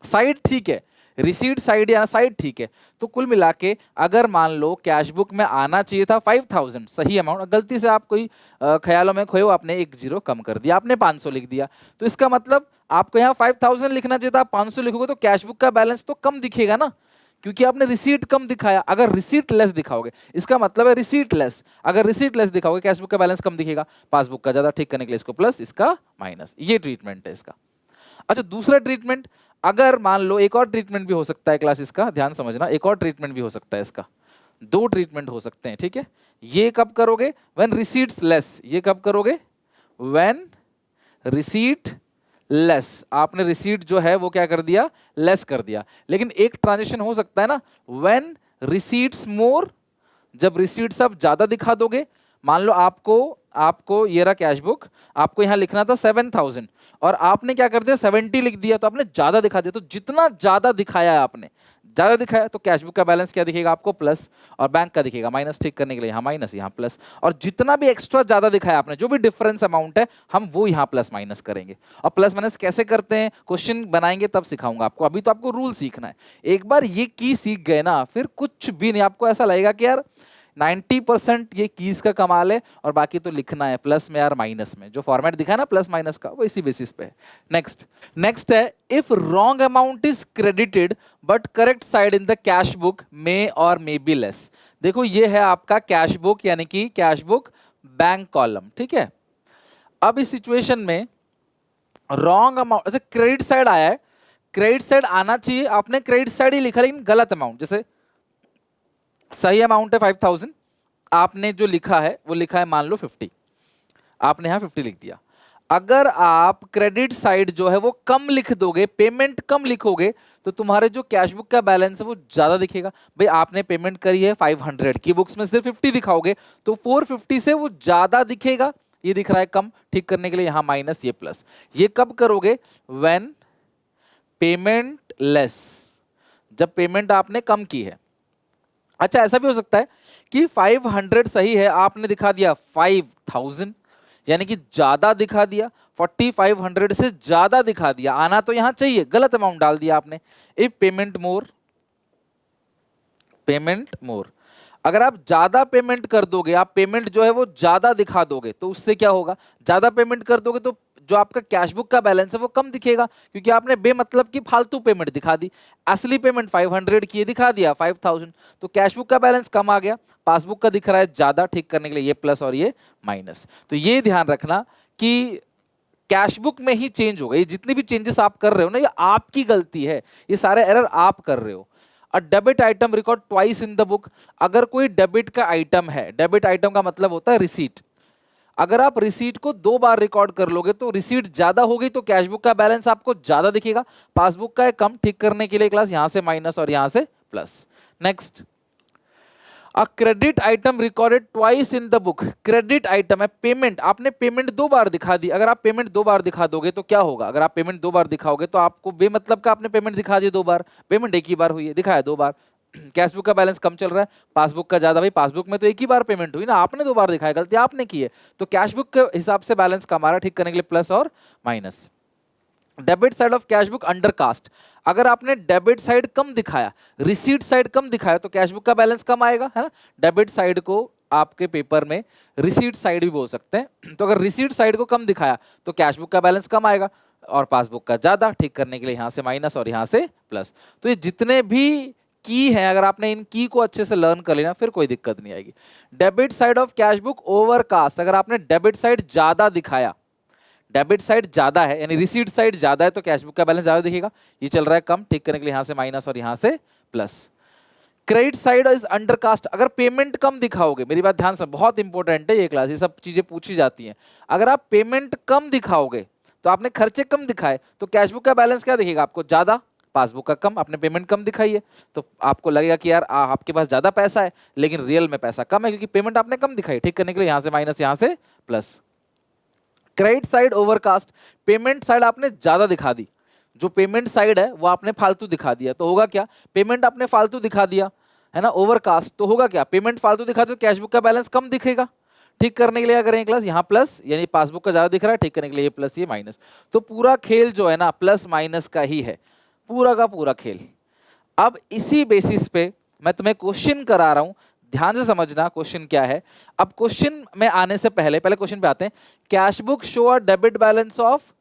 Speaker 1: साइड ठीक है, रिसीट साइड या साइड ठीक है, तो कुल मिला के अगर मान लो कैश बुक में आना चाहिए था 5000 सही अमाउंट, गलती से आप कोई ख्यालों में खोए हो, आपने एक जीरो कम कर दिया, आपने 500 लिख दिया, तो इसका मतलब आपको यहाँ 5000 लिखना चाहिए था, आप 500 लिखोगे तो कैश बुक का बैलेंस तो कम दिखेगा ना, क्योंकि आपने रिसीट कम दिखाया। अगर रिसीट लेस दिखाओगे इसका मतलब है रिसीट लेस, अगर रिसीट लेस दिखाओगे कैश बुक का बैलेंस कम दिखेगा, पासबुक का ज्यादा, ठीक करने के लिए इसको प्लस इसका माइनस, ये ट्रीटमेंट है इसका। अच्छा दूसरा ट्रीटमेंट, अगर मान लो एक और ट्रीटमेंट भी हो सकता है क्लास इसका, ध्यान समझना, एक और ट्रीटमेंट भी हो सकता है इसका, दो ट्रीटमेंट हो सकते हैं, ठीक है। ये कब करोगे, व्हेन रिसीट्स लेस, ये कब करोगे, व्हेन रिसीट लेस, आपने रिसीट जो है वो क्या कर दिया, लेस कर दिया। लेकिन एक ट्रांजेक्शन हो सकता है ना, व्हेन रिसीट्स मोर, जब रिसीट्स आप ज्यादा दिखा दोगे, मान लो आपको ये रहा कैश बुक, आपको यहां लिखना था 7000 और आपने क्या कर दिया 70 लिख दिया, तो आपने ज्यादा दिखा दिया, तो जितना ज्यादा दिखाया है आपने, ज्यादा दिखाया तो कैश बुक का बैलेंस क्या दिखेगा आपको प्लस और बैंक का दिखेगा माइनस, ठीक करने के लिए यहाँ माइनस यहाँ प्लस, और जितना भी एक्स्ट्रा ज्यादा दिखाया आपने, जो भी डिफरेंस अमाउंट है हम वो यहाँ प्लस माइनस करेंगे। और प्लस माइनस कैसे करते हैं, क्वेश्चन बनाएंगे तब सिखाऊंगा आपको, अभी तो आपको रूल सीखना है। एक बार ये की सीख गए ना फिर कुछ भी नहीं, आपको ऐसा लगेगा कि यार 90% ये कीज का कमाल है और बाकी तो लिखना है प्लस में यार माइनस में, जो फॉर्मेट दिखा है ना प्लस माइनस का वो इसी बेसिस पे है। नेक्स्ट है, if wrong amount is credited but correct side in the cash book may और मे बी लेस। देखो ये है आपका कैश बुक यानी कि कैश बुक बैंक कॉलम, ठीक है। अब इस सिचुएशन में रॉन्ग अमाउंट, अच्छा क्रेडिट साइड आया है, क्रेडिट साइड आना चाहिए, आपने क्रेडिट साइड ही लिखा लेकिन गलत अमाउंट, जैसे सही अमाउंट है 5000, आपने जो लिखा है वो लिखा है मान लो 50, आपने यहां 50 लिख दिया। अगर आप क्रेडिट साइड जो है वो कम लिख दोगे, पेमेंट कम लिखोगे, तो तुम्हारे जो कैश बुक का बैलेंस है वो ज्यादा दिखेगा। भाई आपने पेमेंट करी है 500 की, बुक्स में सिर्फ 50 दिखाओगे तो 450 से वो ज्यादा दिखेगा, ये दिख रहा है कम, ठीक करने के लिए यहां माइनस ये प्लस। ये कब करोगे, व्हेन पेमेंट लेस, जब पेमेंट आपने कम की है। अच्छा ऐसा भी हो सकता है कि 500 सही है, आपने दिखा दिया 5000, यानी कि ज्यादा दिखा दिया, 4500 से ज्यादा दिखा दिया, आना तो यहां चाहिए, गलत अमाउंट डाल दिया आपने। इफ पेमेंट मोर, पेमेंट मोर, अगर आप ज्यादा पेमेंट कर दोगे, आप पेमेंट जो है वो ज्यादा दिखा दोगे, तो उससे क्या होगा, ज्यादा पेमेंट कर दोगे तो जो आपका कैश बुक का बैलेंस है वो कम दिखेगा, क्योंकि आपने बेमतलब की फालतू पेमेंट दिखा दी। असली पेमेंट 500 की दिखा दिया 5000, तो कैश बुक का बैलेंस कम आ गया, पासबुक का दिख रहा है ज्यादा। ठीक करने के लिए ये प्लस और ये माइनस। तो ये ध्यान रखना कि कैश बुक में ही चेंज होगा, ये जितनी भी चेंजेस आप कर रहे हो ना, ये आपकी गलती है, ये सारे एरर आप कर रहे हो। A debit item record twice in the book, अगर कोई डेबिट का आइटम है, डेबिट आइटम का मतलब होता है रिसीट, अगर आप रिसीट को 2 बार रिकॉर्ड कर लोगे तो रिसीट ज्यादा हो गई तो कैश बुक का बैलेंस आपको ज्यादा दिखेगा, पासबुक का है कम। ठीक करने के लिए क्लास यहां से माइनस और यहां से plus. Next, a credit item recorded twice in the book, credit item है पेमेंट, आपने पेमेंट 2 बार दिखा दी, अगर आप पेमेंट 2 बार दिखा दोगे तो क्या होगा, अगर आप पेमेंट 2 बार दिखाओगे तो आपको बेमतलब का आपने पेमेंट दिखा दिया 2 बार, पेमेंट एक ही बार हुई है, दिखाया 2 बार। कैश बुक का बैलेंस कम चल रहा है, पासबुक का ज्यादा, भाई पासबुक में तो एक ही बार पेमेंट हुई ना, आपने 2 बार दिखाया, गलती आपने की है, तो कैश बुक के हिसाब से बैलेंस कम आ रहा है। ठीक करने के लिए प्लस और minus. Debit side of cash book under cast, अगर आपने डेबिट साइड कम दिखाया, रिसीट साइड कम दिखाया, तो कैश बुक का बैलेंस कम आएगा, है ना। डेबिट साइड को आपके पेपर में रिसीट साइड भी बोल सकते हैं, तो अगर रिसीट साइड को कम दिखाया तो कैश बुक का बैलेंस कम आएगा और पासबुक का ज्यादा। ठीक करने के लिए यहां से माइनस और यहां से प्लस। तो ये जितने भी की है, अगर आपने इन की को अच्छे से लर्न कर लेना फिर कोई दिक्कत नहीं आएगी। Debit side of cash book overcast, अगर आपने डेबिट साइड ज्यादा दिखाया, डेबिट साइड ज्यादा है यानी रिसीट साइड ज्यादा है तो कैश बुक का बैलेंस ज्यादा दिखेगा, ये चल रहा है कम। ठीक करने के लिए यहां से माइनस और यहां से plus. Credit side is undercast, अगर पेमेंट कम दिखाओगे, मेरी बात ध्यान से, बहुत इंपॉर्टेंट है ये क्लास, ये सब चीजें पूछी जाती हैं। अगर आप पेमेंट कम दिखाओगे तो आपने खर्चे कम दिखाए तो कैश बुक का बैलेंस क्या दिखेगा आपको, ज्यादा, पासबुक का कम, आपने पेमेंट कम दिखाई है तो आपको लगेगा कि यार आपके पास ज्यादा पैसा है, लेकिन रियल में पैसा कम है क्योंकि पेमेंट आपने कम दिखाई। ठीक करने के लिए यहां से माइनस यहां से plus. Credit side overcast, payment side आपने ज्यादा दिखा दी, जो पेमेंट साइड है वो आपने फालतू दिखा दिया, तो होगा क्या, पेमेंट आपने फालतू दिखा दिया, है ना, ओवरकास्ट, तो होगा क्या, पेमेंट फालतू दिखा दो, कैश बुक का बैलेंस कम दिखेगा। ठीक करने के लिए अगर ये क्लास यहाँ प्लस, यानी पासबुक का ज्यादा दिख रहा है, ठीक करने के लिए ये प्लस ये माइनस। तो पूरा खेल जो है ना प्लस माइनस का ही है, पूरा का पूरा खेल। अब इसी बेसिस पे मैं तुम्हें क्वेश्चन करा रहा हूं, ध्यान से समझना क्वेश्चन क्या है। अब क्वेश्चन में आने से पहले पहले क्वेश्चन पे आते हैं। Cash book show a debit balance of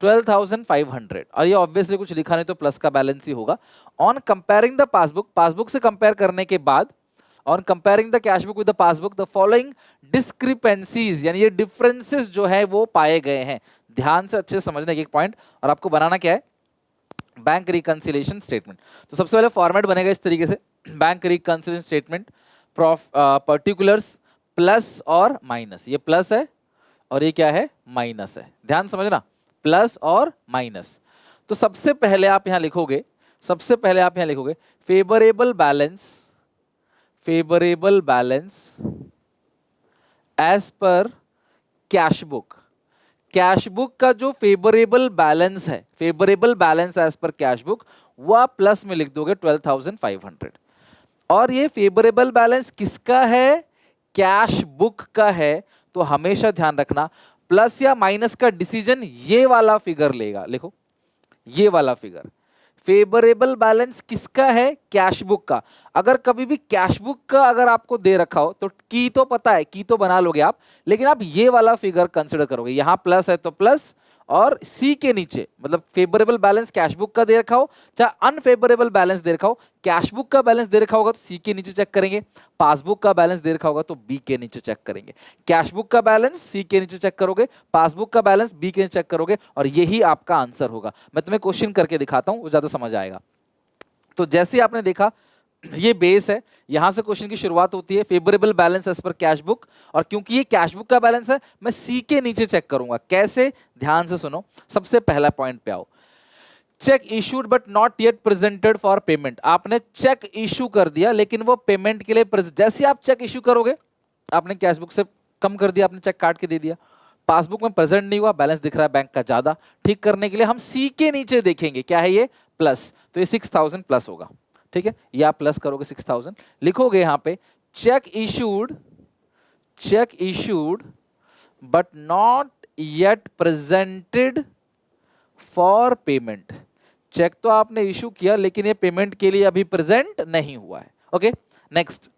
Speaker 1: 12,500, और ये ऑब्वियसली कुछ लिखा नहीं तो प्लस का बैलेंस ही होगा। On comparing the passbook, passbook से कंपेयर करने के बाद, on comparing the cash book with the passbook, the following discrepancies, यानी ये डिफरेंसेस जो है वो पाए गए हैं। ध्यान से अच्छे से समझना एक पॉइंट, और आपको बनाना क्या है, बैंक रिकंसिलिएशन स्टेटमेंट। तो सबसे पहले फॉर्मेट बनेगा इस तरीके से, bank reconciliation statement, particulars plus और माइनस, ये प्लस है और ये क्या है, माइनस है। ध्यान समझना, प्लस और माइनस। तो सबसे पहले आप यहां लिखोगे, सबसे पहले आप यहां लिखोगे favourable balance, favourable balance as per cash book. Cash book का जो फेवरेबल बैलेंस है, favourable balance as per cash book, वो आप प्लस में लिख दोगे 12,500। और ये फेवरेबल बैलेंस किसका है, कैश बुक का है। तो हमेशा ध्यान रखना प्लस या माइनस का डिसीजन ये वाला फिगर लेगा, लिखो ये वाला फिगर। फेवरेबल बैलेंस किसका है, कैश बुक का। अगर कभी भी कैश बुक का अगर आपको दे रखा हो तो की तो पता है, की तो बना लोगे आप, लेकिन आप ये वाला फिगर कंसिडर करोगे। यहां प्लस है तो प्लस, और सी के नीचे मतलब फेवरेबल बैलेंस कैश बुक का दे रखा हो चाहे अनफेवरेबल बैलेंस दे रखा हो, कैश बुक का बैलेंस दे रखा होगा तो सी के नीचे चेक करेंगे, पासबुक का बैलेंस दे रखा होगा तो बी के नीचे चेक करेंगे। कैश बुक का बैलेंस सी के नीचे चेक करोगे, पासबुक का बैलेंस बी के नीचे चेक करोगे, और यही आपका आंसर होगा। मैं तुम्हें क्वेश्चन करके दिखाता हूं, वो ज्यादा समझ आएगा। तो जैसे आपने देखा ये बेस है, यहां से क्वेश्चन की शुरुआत होती है, favourable balance as per cash book, और क्योंकि ये कैश बुक का बैलेंस है मैं सी के नीचे चेक करूंगा। कैसे, ध्यान से सुनो, सबसे पहला पॉइंट पे आओ। Check issued but not yet presented for payment, आपने चेक इशू कर दिया लेकिन वो पेमेंट के लिए जैसे आप चेक इशू करोगे, आपने कैश बुक से कम कर दिया, आपने चेक काट के दे दिया, पासबुक में प्रेजेंट नहीं हुआ, बैलेंस दिख रहा है बैंक का ज्यादा। ठीक करने के लिए हम सी के नीचे देखेंगे, क्या है ये, प्लस, तो ये 6,000 प्लस होगा। ठीक है, ये आप प्लस करोगे 6000, लिखोगे यहाँ पे cheque issued but not yet presented for payment. Cheque तो आपने इशू किया लेकिन ये पेमेंट के लिए अभी प्रेजेंट नहीं हुआ है। Okay, next,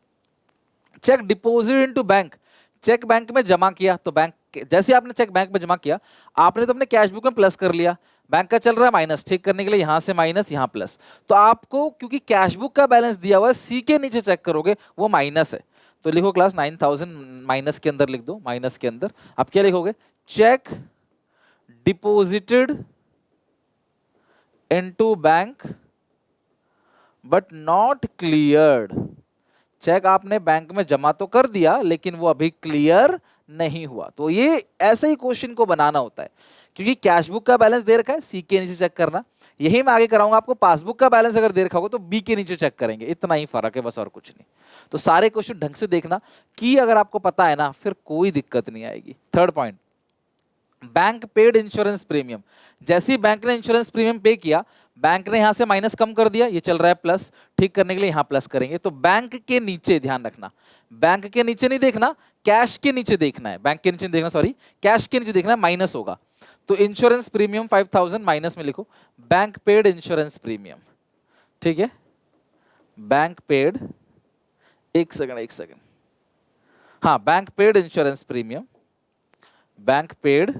Speaker 1: cheque deposit into bank, cheque bank में जमा किया, तो बैंक जैसे आपने चेक बैंक में जमा किया, आपने तो अपने कैश बुक में प्लस कर लिया, बैंक का चल रहा है माइनस, ठीक करने के लिए यहां से माइनस यहां प्लस, तो आपको क्योंकि कैश बुक का बैलेंस दिया हुआ है सी के नीचे चेक करोगे वो माइनस है, तो लिखो क्लास 9000 माइनस के अंदर लिख दो, माइनस के अंदर आप क्या लिखोगे, cheque deposited into bank but not cleared, cheque आपने बैंक में जमा तो कर दिया लेकिन वो अभी क्लियर नहीं हुआ। तो ये ऐसे ही क्वेश्चन को बनाना होता है, क्योंकि कैश बुक का बैलेंस दे रखा है सी के नीचे चेक करना, यही मैं आगे कराऊंगा आपको, पासबुक का बैलेंस अगर दे रखा होगा तो बी के नीचे चेक करेंगे, इतना ही फर्क है बस और कुछ नहीं। तो सारे क्वेश्चन ढंग से देखना कि अगर आपको पता है ना फिर कोई दिक्कत नहीं आएगी। Third point, bank paid insurance premium, जैसे ही बैंक ने इंश्योरेंस प्रीमियम पे किया, बैंक ने यहां से माइनस कम कर दिया, ये चल रहा है प्लस, ठीक करने के लिए यहां प्लस करेंगे, तो बैंक के नीचे ध्यान रखना, बैंक के नीचे नहीं देखना, कैश के नीचे देखना है, बैंक के नीचे नहीं देखना, सॉरी कैश के नीचे देखना है, माइनस होगा, तो इंश्योरेंस प्रीमियम 5000 माइनस में लिखो बैंक पेड इंश्योरेंस प्रीमियम, ठीक है, बैंक पेड, एक सेकंड, हाँ bank paid insurance premium, bank paid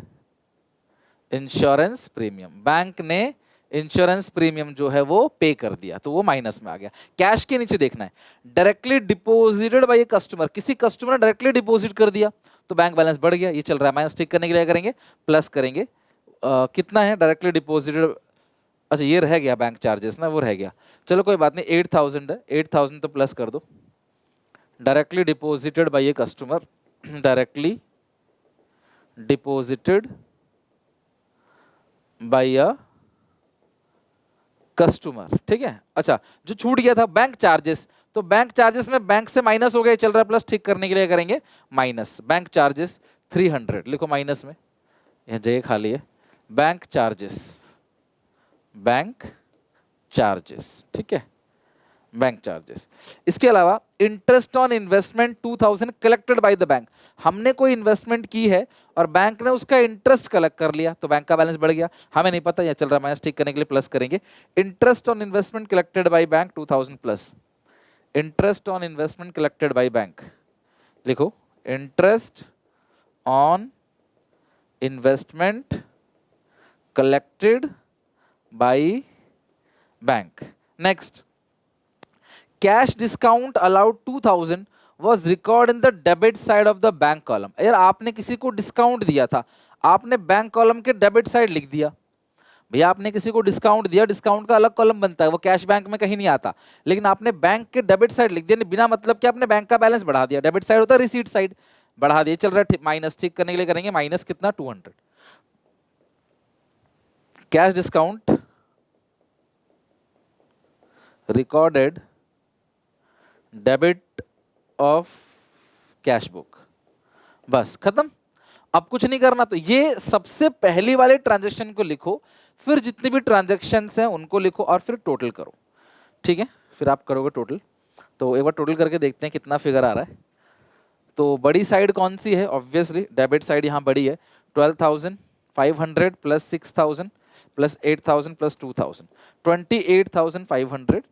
Speaker 1: insurance premium, bank ने इंश्योरेंस प्रीमियम जो है वो पे कर दिया तो वो माइनस में आ गया। कैश के नीचे देखना है, directly deposited by a customer, किसी कस्टमर ने डायरेक्टली डिपॉजिट कर दिया तो बैंक बैलेंस बढ़ गया, ये चल रहा है माइनस, ठीक करने के लिए करेंगे प्लस करेंगे, कितना है डायरेक्टली डिपॉजिटेड, अच्छा ये रह गया बैंक चार्जेस ना, वो रह गया, चलो कोई बात नहीं, 8000 है, 8000 तो प्लस कर दो, directly deposited by a customer, directly deposited by a customer, ठीक है। अच्छा जो छूट गया था बैंक चार्जेस, तो बैंक चार्जेस में बैंक से माइनस हो गया, चल रहा है प्लस, ठीक करने के लिए करेंगे माइनस, बैंक चार्जेस 300 लिखो माइनस में, यह जगह खाली है, बैंक चार्जेस, बैंक चार्जेस, ठीक है, बैंक चार्जेस। इसके अलावा interest on investment 2000 collected by the bank, हमने कोई इन्वेस्टमेंट की है और बैंक ने उसका इंटरेस्ट कलेक्ट कर लिया तो बैंक का बैलेंस बढ़ गया, हमें नहीं पता, यह चल रहा है माइनस, ठीक करने के लिए प्लस करेंगे, interest on investment collected by bank 2000 plus, interest on investment collected by bank, लिखो interest on investment collected by bank. Next, cash discount allowed 2000 was recorded in the debit side of the bank column, यार आपने किसी को डिस्काउंट दिया था, आपने बैंक कॉलम के डेबिट साइड लिख दिया, भैया आपने किसी को डिस्काउंट दिया, डिस्काउंट का अलग कॉलम बनता है, वो कैश बैंक में कहीं नहीं आता, लेकिन आपने बैंक के डेबिट साइड लिख दिया, बिना मतलब कि आपने बैंक का बैलेंस बढ़ा दिया, डेबिट साइड होता है रिसीट साइड, बढ़ा दिया, चल रहा है माइनस, ठीक करने के लिए करेंगे माइनस कितना 200, cash discount recorded debit of cash book, बस खत्म, अब कुछ नहीं करना। तो ये सबसे पहली वाले ट्रांजैक्शन को लिखो, फिर जितने भी ट्रांजैक्शंस हैं उनको लिखो और फिर टोटल करो, ठीक है, फिर आप करोगे टोटल। तो एक बार टोटल करके देखते हैं कितना फिगर आ रहा है। तो बड़ी साइड कौन सी है, ऑब्वियसली डेबिट साइड यहाँ बड़ी है, 12,500 प्लस 6,000 प्लस 8,000 प्लस 2,000, 28,500,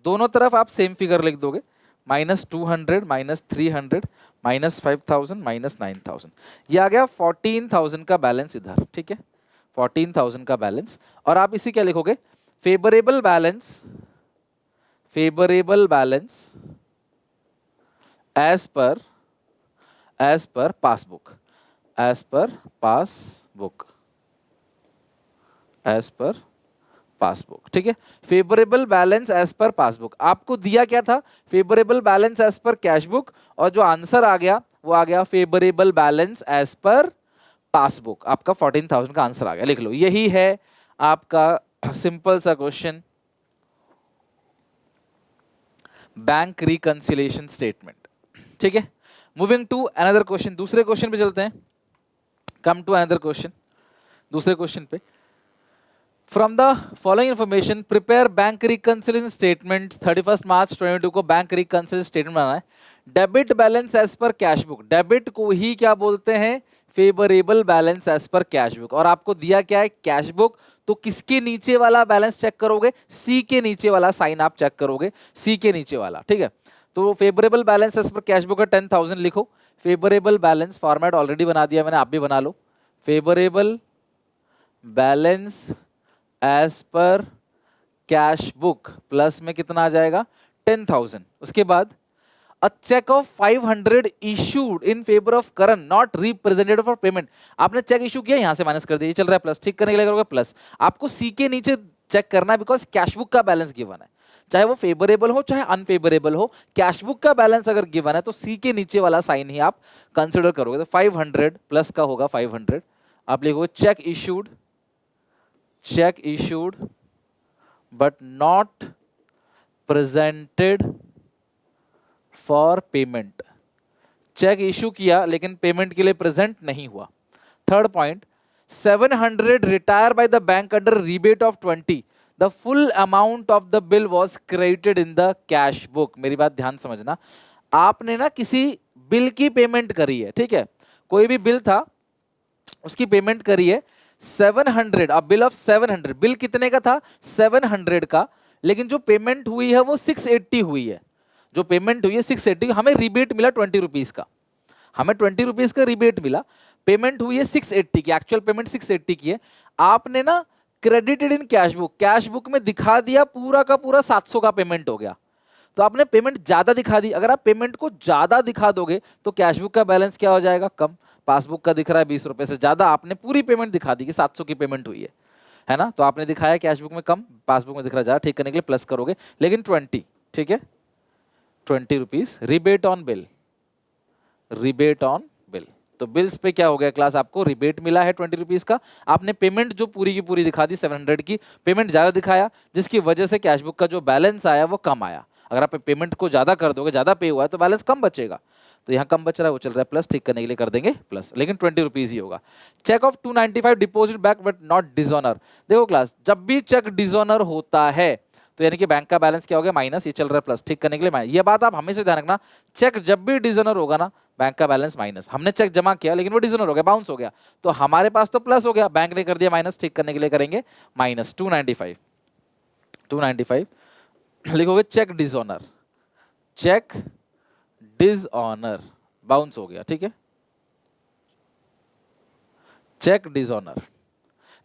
Speaker 1: दोनों तरफ आप सेम फिगर लिख दोगे, -200 -300 -5,000 -9,000, ये आ गया 14,000 का बैलेंस इधर, ठीक है, 14,000 का बैलेंस। और आप इसी क्या लिखोगे, favourable balance as per passbook, passbook, ठीक है, favourable balance as per passbook, आपको दिया क्या था, favourable balance as per cash book, और जो आंसर आ गया वो आ गया favourable balance as per passbook, आपका 14,000 का आंसर आ गया, लिख लो, यही है आपका सिंपल सा क्वेश्चन, बैंक रिकंसिलिएशन स्टेटमेंट, ठीक है। मूविंग टू अनदर क्वेश्चन, दूसरे क्वेश्चन पे चलते हैं, कम टू अनदर क्वेश्चन, दूसरे क्वेश्चन पे, from the following information prepare bank reconciliation statement 31 March 22 को बैंक रिकंसिलिएशन स्टेटमेंट बनाना है। Debit balance as per cash book, debit को ही क्या बोलते हैं, favourable balance as per cash book. और आपको दिया क्या है, कैश बुक। तो किसके नीचे वाला बैलेंस चेक करोगे, सी के नीचे वाला साइन आप चेक करोगे, सी के नीचे वाला, ठीक है। तो favourable balance as per cash book है 10,000 लिखो। फेवरेबल बैलेंस फॉर्मेट ऑलरेडी बना दिया मैंने, आप भी बना लो। Favourable balance as per cash book plus में कितना आ जाएगा 10,000। उसके बाद a cheque of 500 issued in favour of Karan not represented for payment. आपने चेक इशू किया, यहां से माइनस कर दिया, चल रहा है प्लस, ठीक करने के लिए करोगे प्लस। आपको सी के नीचे चेक करना है बिकॉज कैश बुक का बैलेंस गिवन है, चाहे वो फेवरेबल हो चाहे अनफेवरेबल हो, कैश बुक का बैलेंस अगर गिवन है तो सी के नीचे वाला साइन ही आप कंसिडर करोगे। तो 500 प्लस का होगा 500, आप लिखोगे cheque issued but not presented for payment. Cheque issue किया लेकिन पेमेंट के लिए प्रेजेंट नहीं हुआ। Third point 700 retire by the bank under rebate of 20, the full amount of the bill was credited in the cash book. मेरी बात ध्यान समझना, आपने ना किसी बिल की पेमेंट करी है, ठीक है, कोई भी बिल था उसकी पेमेंट करी है 700, अब बिल ऑफ 700, बिल कितने का था 700 का, लेकिन जो पेमेंट हुई है वो 680 हुई है। जो पेमेंट हुई है 680, हमें रिबेट मिला 20 रुपीज का, हमें 20 रुपीज का रिबेट मिला, पेमेंट हुई है 680 की, एक्चुअल पेमेंट 680 की है। आपने ना credited in cash book, cash book में दिखा दिया पूरा का पूरा 700 का पेमेंट हो गया, तो आपने पेमेंट ज्यादा दिखा दी। अगर आप पेमेंट को ज्यादा दिखा दोगे तो कैश बुक का बैलेंस क्या हो जाएगा, कम। पासबुक का दिख रहा है 20 रुपए से ज्यादा, आपने पूरी पेमेंट दिखा दी कि 700 की पेमेंट हुई है ना, तो आपने दिखाया कैश बुक में कम, पासबुक में दिख रहा है ज्यादा, ठीक करने के लिए प्लस करोगे, लेकिन 20, ठीक है, 20 rupees rebate on bill, rebate on bill. तो बिल्स पे क्या हो गया क्लास, आपको रिबेट मिला है 20 रुपीज का, आपने पेमेंट जो पूरी की पूरी दिखा दी 700 की, पेमेंट ज्यादा दिखाया जिसकी वजह से कैश बुक का जो बैलेंस आया वो कम आया। अगर आप पेमेंट को ज्यादा कर दोगे, ज्यादा पे हुआ है तो बैलेंस कम बचेगा, तो यहाँ कम बच रहा है वो चल रहा है प्लस, ठीक करने के लिए कर देंगे प्लस, लेकिन 20 रुपीज ही होगा। Cheque of 295 deposit back but not dishonour. देखो क्लास, जब भी चेक डिसऑनर होता है तो यानी कि बैंक का बैलेंस क्या हो गया माइनस, ये चल रहा है प्लस, ठीक करने के लिए माइनस। ये बात आप हमेशा ध्यान रखना, चेक जब भी डिसऑनर होगा ना बैंक का बैलेंस माइनस। हमने चेक जमा किया लेकिन वो डिसऑनर हो गया, बाउंस हो गया, तो हमारे पास तो प्लस हो गया, बैंक ने कर दिया माइनस, ठीक करने के लिए करेंगे माइनस 295 लिखोगे cheque dishonour, cheque dishonour, bounce हो गया, ठीक है, चेक डिसऑनर।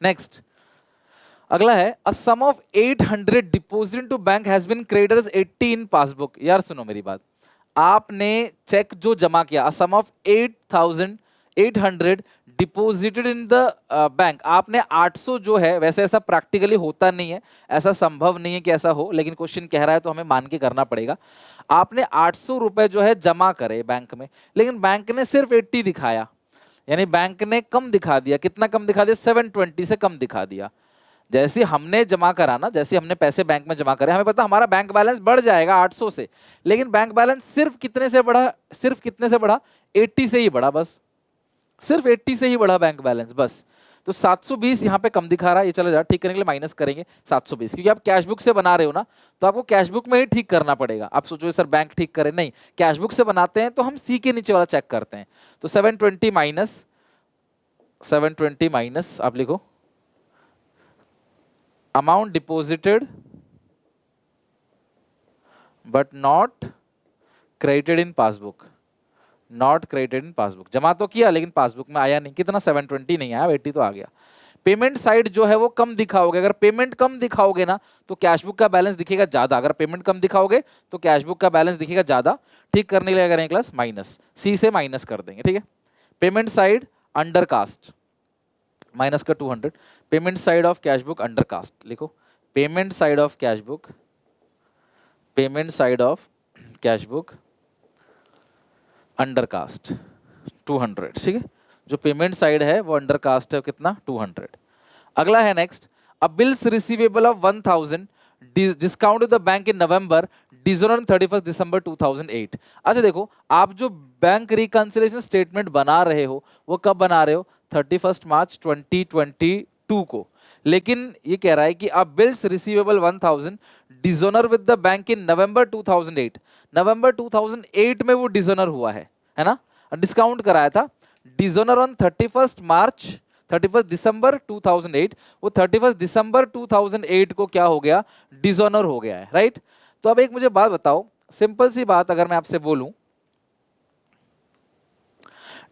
Speaker 1: नेक्स्ट अगला है a sum of 800 deposit to bank has been credited as 80 in passbook. यार सुनो मेरी बात, आपने चेक जो जमा किया a sum of 8,800 deposited in the bank, आपने 800 जो है, वैसे ऐसा प्रैक्टिकली होता नहीं है, ऐसा संभव नहीं है कि ऐसा हो, लेकिन क्वेश्चन कह रहा है तो हमें मान के करना पड़ेगा। आपने 800 रुपए जो है जमा करे बैंक में, लेकिन बैंक ने सिर्फ 80 दिखाया, यानी बैंक ने कम दिखा दिया। कितना कम दिखा दिया, 720 से कम दिखा दिया। जैसे हमने जमा करा ना, जैसे हमने पैसे बैंक में जमा करे, हमें पता हमारा बैंक बैलेंस बढ़ जाएगा 800 से, लेकिन बैंक बैलेंस सिर्फ कितने से बढ़ा, सिर्फ कितने से बढ़ा, 80 से ही बढ़ा, बस सिर्फ 80 से ही बढ़ा बैंक बैलेंस बस। तो 720 यहाँ पे कम दिखा रहा है, ये चला जा, ठीक करने के लिए माइनस करेंगे 720, क्योंकि आप कैश बुक से बना रहे हो ना, तो आपको कैश बुक में ही ठीक करना पड़ेगा। आप सोचो सर बैंक ठीक करे, नहीं, कैश बुक से बनाते हैं तो हम सी के नीचे वाला चेक करते हैं। तो 720 माइनस आप लिखो amount deposited but not credited in passbook, not credited in passbook. जमा तो किया लेकिन पासबुक में आया नहीं, कितना 720 नहीं आया, 80 तो आ गया। पेमेंट साइड जो है वो कम दिखाओगे, अगर पेमेंट कम दिखाओगे ना तो कैश बुक का बैलेंस दिखेगा ज्यादा, अगर पेमेंट कम दिखाओगे तो कैश बुक का बैलेंस दिखेगा ज्यादा। ठीक करने के लिए करेंगे क्लास माइनस, सी से माइनस कर देंगे, ठीक है। Payment side undercast minus का 200, payment side of cash book under cast लिखो, payment side of cash book, payment side of cash book under cast 200, ठीक है। जो पेमेंट साइड है वो अंडर कास्ट है, कितना 200। अगला है next, a bills receivable of 1000 discount the bank in November dishonour 31 दिसंबर 2008। अच्छा देखो, आप जो बैंक रिकंसिलिएशन स्टेटमेंट बना रहे हो वो कब बना रहे हो, 31 मार्च 2020 2 को, लेकिन ये कह रहा है कि अब bills receivable 1000 dishonour with the bank in November 2008। नवंबर 2008 में वो डिसोनर हुआ है ना, डिस्काउंट कराया था। डिसोनर ऑन 31 मार्च 31 दिसंबर 2008, वो 31 दिसंबर 2008 को क्या हो गया, डिसोनर हो गया है, राइट। तो अब एक मुझे बात बताओ, सिंपल सी बात, अगर मैं आपसे बोलूं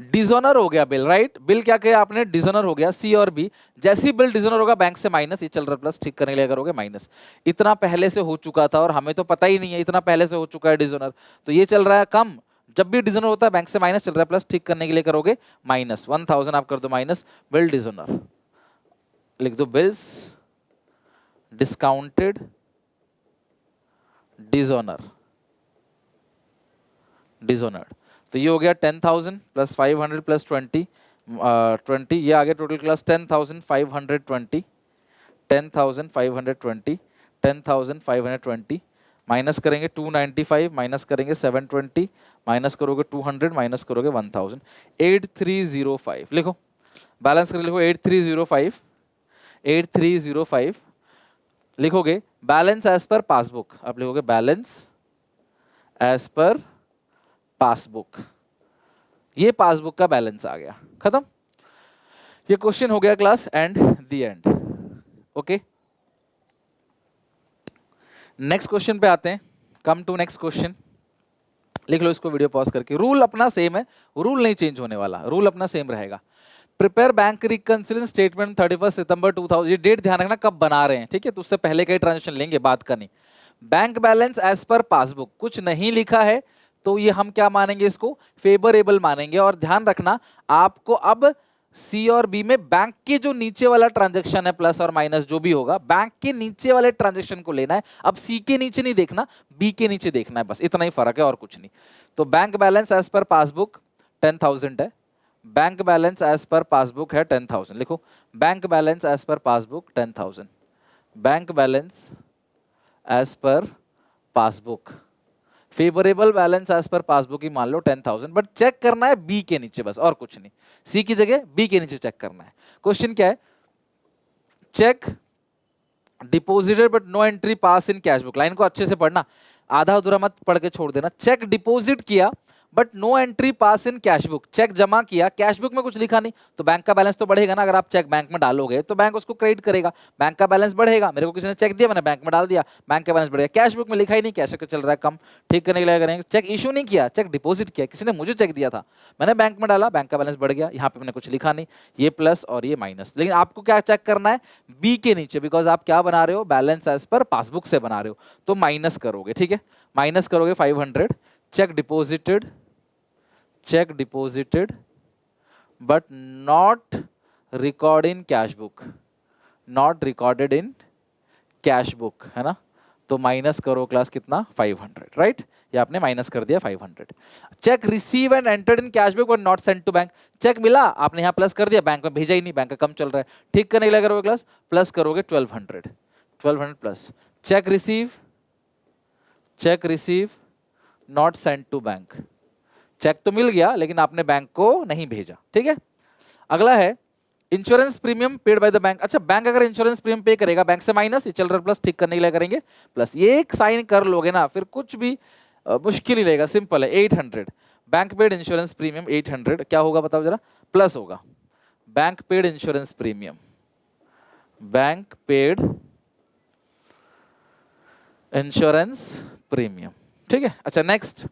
Speaker 1: डिसोनर हो गया बिल, राइट, बिल क्या किया आपने, डिसोनर हो गया, सी और बी, जैसी बिल डिसोनर होगा बैंक से माइनस, ये चल रहा प्लस, ठीक करने के लिए करोगे माइनस। इतना पहले से हो चुका था और हमें तो पता ही नहीं है, इतना पहले से हो चुका है डिसोनर, तो ये चल रहा है कम, जब भी डिसोनर होता है बैंक से माइनस, चल रहा है प्लस, ठीक करने के लिए करोगे माइनस, 1000 आप कर दो माइनस, बिल डिसोनर लिख दो, बिल्स डिस्काउंटेड डिसोनर, डिसोनर्ड, तो ये हो गया 10,000 प्लस 500 प्लस 20, 20, ये आ गया टोटल क्लास 10,520, 10,520, 10,520 माइनस करेंगे 295, माइनस करेंगे 720, माइनस करोगे 200, माइनस करोगे 1000, 8305 लिखो, बैलेंस कर लिखो 8305, 8305 लिखोगे, बैलेंस एज पर पासबुक, आप लिखोगे बैलेंस एज पर पासबुक, ये पासबुक का बैलेंस आ गया, खत्म। ये क्वेश्चन हो गया class and the and, okay. Next question पे आते हैं, कम टू नेक्स्ट क्वेश्चन, लिख लो इसको वीडियो पॉज करके, रूल अपना सेम है, रूल नहीं चेंज होने वाला, रूल अपना सेम रहेगा। प्रिपेयर बैंक रिकंसिलिएशन स्टेटमेंट 31 सितंबर 2000, ये डेट ध्यान रखना कब बना रहे हैं, ठीक है, तो उससे पहले का ही ट्रांजेक्शन लेंगे, बात का नहीं। Bank balance as per passbook, कुछ नहीं लिखा है तो ये हम क्या मानेंगे, इसको फेवरेबल मानेंगे। और ध्यान रखना आपको अब सी और बी में बैंक के जो नीचे वाला ट्रांजैक्शन है, प्लस और माइनस जो भी होगा, बैंक के नीचे वाले ट्रांजैक्शन को लेना है। अब सी के नीचे नहीं देखना, बी के नीचे देखना है, बस इतना ही फर्क है और कुछ नहीं। तो bank balance as per passbook 10,000 है, bank balance as per passbook है 10,000, लिखो bank balance as per passbook 10,000, bank balance as per passbook, favourable balance as per passbook ही मान लो 10,000, बट चेक करना है बी के नीचे बस, और कुछ नहीं, सी की जगह बी के नीचे चेक करना है। क्वेश्चन क्या है, cheque deposited but no entry pass in cash book, line को अच्छे से पढ़ना, आधा अधूरा मत पढ़ के छोड़ देना। चेक डिपॉजिट किया but no entry pass in cash book, cheque जमा किया, कैश बुक में कुछ लिखा नहीं, तो बैंक का बैलेंस तो बढ़ेगा ना, अगर आप चेक बैंक में डालोगे तो बैंक उसको क्रेडिट करेगा, बैंक का बैलेंस बढ़ेगा। मेरे को किसी ने चेक दिया, मैंने बैंक में डाल दिया, बैंक का बैलेंस बढ़ेगा। कैश बुक में लिखा ही नहीं, कैश चल रहा है कम, ठीक करने के लिए करेंगे। चेक इशू नहीं किया, चेक डिपॉजिट किया, किसी ने मुझे चेक दिया था, मैंने बैंक में डाला, बैंक का बैलेंस बढ़ गया, यहाँ पे मैंने कुछ लिखा नहीं, ये प्लस और ये माइनस। लेकिन आपको क्या चेक करना है, बी के नीचे, बिकॉज आप क्या बना रहे हो, बैलेंस एज पर पासबुक से बना रहे हो, तो माइनस करोगे, ठीक है, माइनस करोगे 500, check deposited, check deposited but not record in cash book, not recorded in cash book, है ना, तो माइनस करो क्लास कितना 500, राइट, ये आपने माइनस कर दिया 500। Cheque receive and entered in cash book but not send to bank, cheque मिला आपने यहाँ प्लस कर दिया, बैंक में भेजा ही नहीं, बैंक का कम चल रहा है, ठीक करने के लिए करोगे क्लास प्लस करोगे 1200, 1200 plus, cheque receive not send to bank, cheque तो मिल गया लेकिन आपने बैंक को नहीं भेजा, ठीक है। अगला है insurance premium paid by the bank, अच्छा बैंक अगर इंश्योरेंस प्रीमियम पे करेगा, बैंक से माइनस, ये चल रहा प्लस, ठीक करने के लिए करेंगे प्लस, ये एक साइन कर लोगे ना फिर कुछ भी मुश्किल ही रहेगा, सिंपल है 800, बैंक पेड इंश्योरेंस प्रीमियम 800 क्या होगा बताओ जरा, प्लस होगा, bank paid insurance premium, bank paid insurance premium, ठीक है। अच्छा next,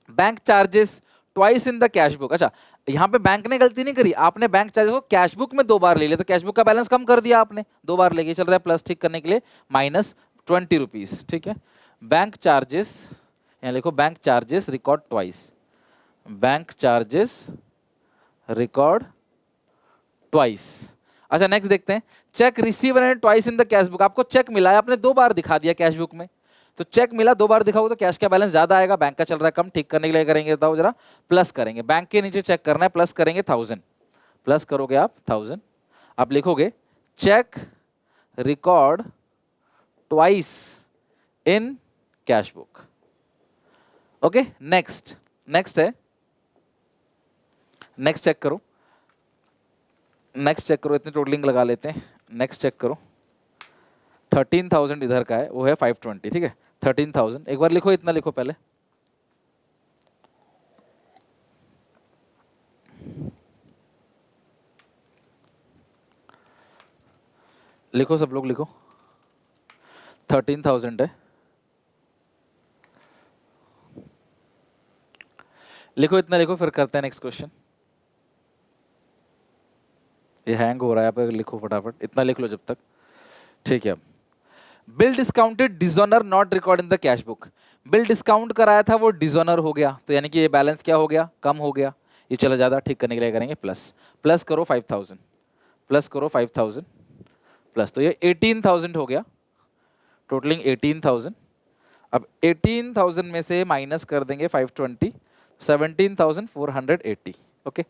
Speaker 1: bank charges twice in the cash book, अच्छा यहां पे बैंक ने गलती नहीं करी, आपने बैंक चार्जेस को कैश बुक में 2 बार ले लिया, तो कैश बुक का बैलेंस कम कर दिया आपने, 2 बार लेके चल रहा है प्लस, ठीक करने के लिए माइनस 20 रुपीज, ठीक है। बैंक चार्जेस, यहां लिखो bank charges record twice, bank charges record twice. अच्छा नेक्स्ट देखते हैं, check receive and twice in the cash book, आपको चेक मिला है, आपने 2 बार दिखा दिया कैश बुक में, तो चेक मिला 2 बार दिखाओगे तो कैश का बैलेंस ज्यादा आएगा, बैंक का चल रहा है कम, ठीक करने के लिए करेंगे बताओ जरा, प्लस करेंगे, बैंक के नीचे चेक करना है, प्लस करेंगे 1000, प्लस करोगे आप 1000, आप लिखोगे cheque record twice in cash book, okay. Next है, नेक्स्ट चेक करो, नेक्स्ट चेक करो, इतनी टोटलिंग लगा लेते हैं। नेक्स्ट चेक करो, 13,000 इधर का है, वो है 520, ठीक है। 13,000 एक बार लिखो, इतना लिखो पहले, लिखो सब लोग लिखो, 13,000 है, लिखो इतना लिखो, फिर करते हैं नेक्स्ट क्वेश्चन। ये हैंग हो रहा है, आप लिखो फटाफट, इतना लिख लो जब तक, ठीक है। Bill discounted dishonour not record in the cash book. Bill discount कराया था, वो डिसऑनर हो गया, तो यानी कि ये बैलेंस क्या हो गया, कम हो गया। ये चला जाता, ठीक करने के लिए करेंगे प्लस, प्लस करो 5,000, प्लस करो 5,000 प्लस, तो ये 18,000 हो गया, टोटलिंग 18,000। अब 18,000 में से माइनस कर देंगे 520, 17,480, ओके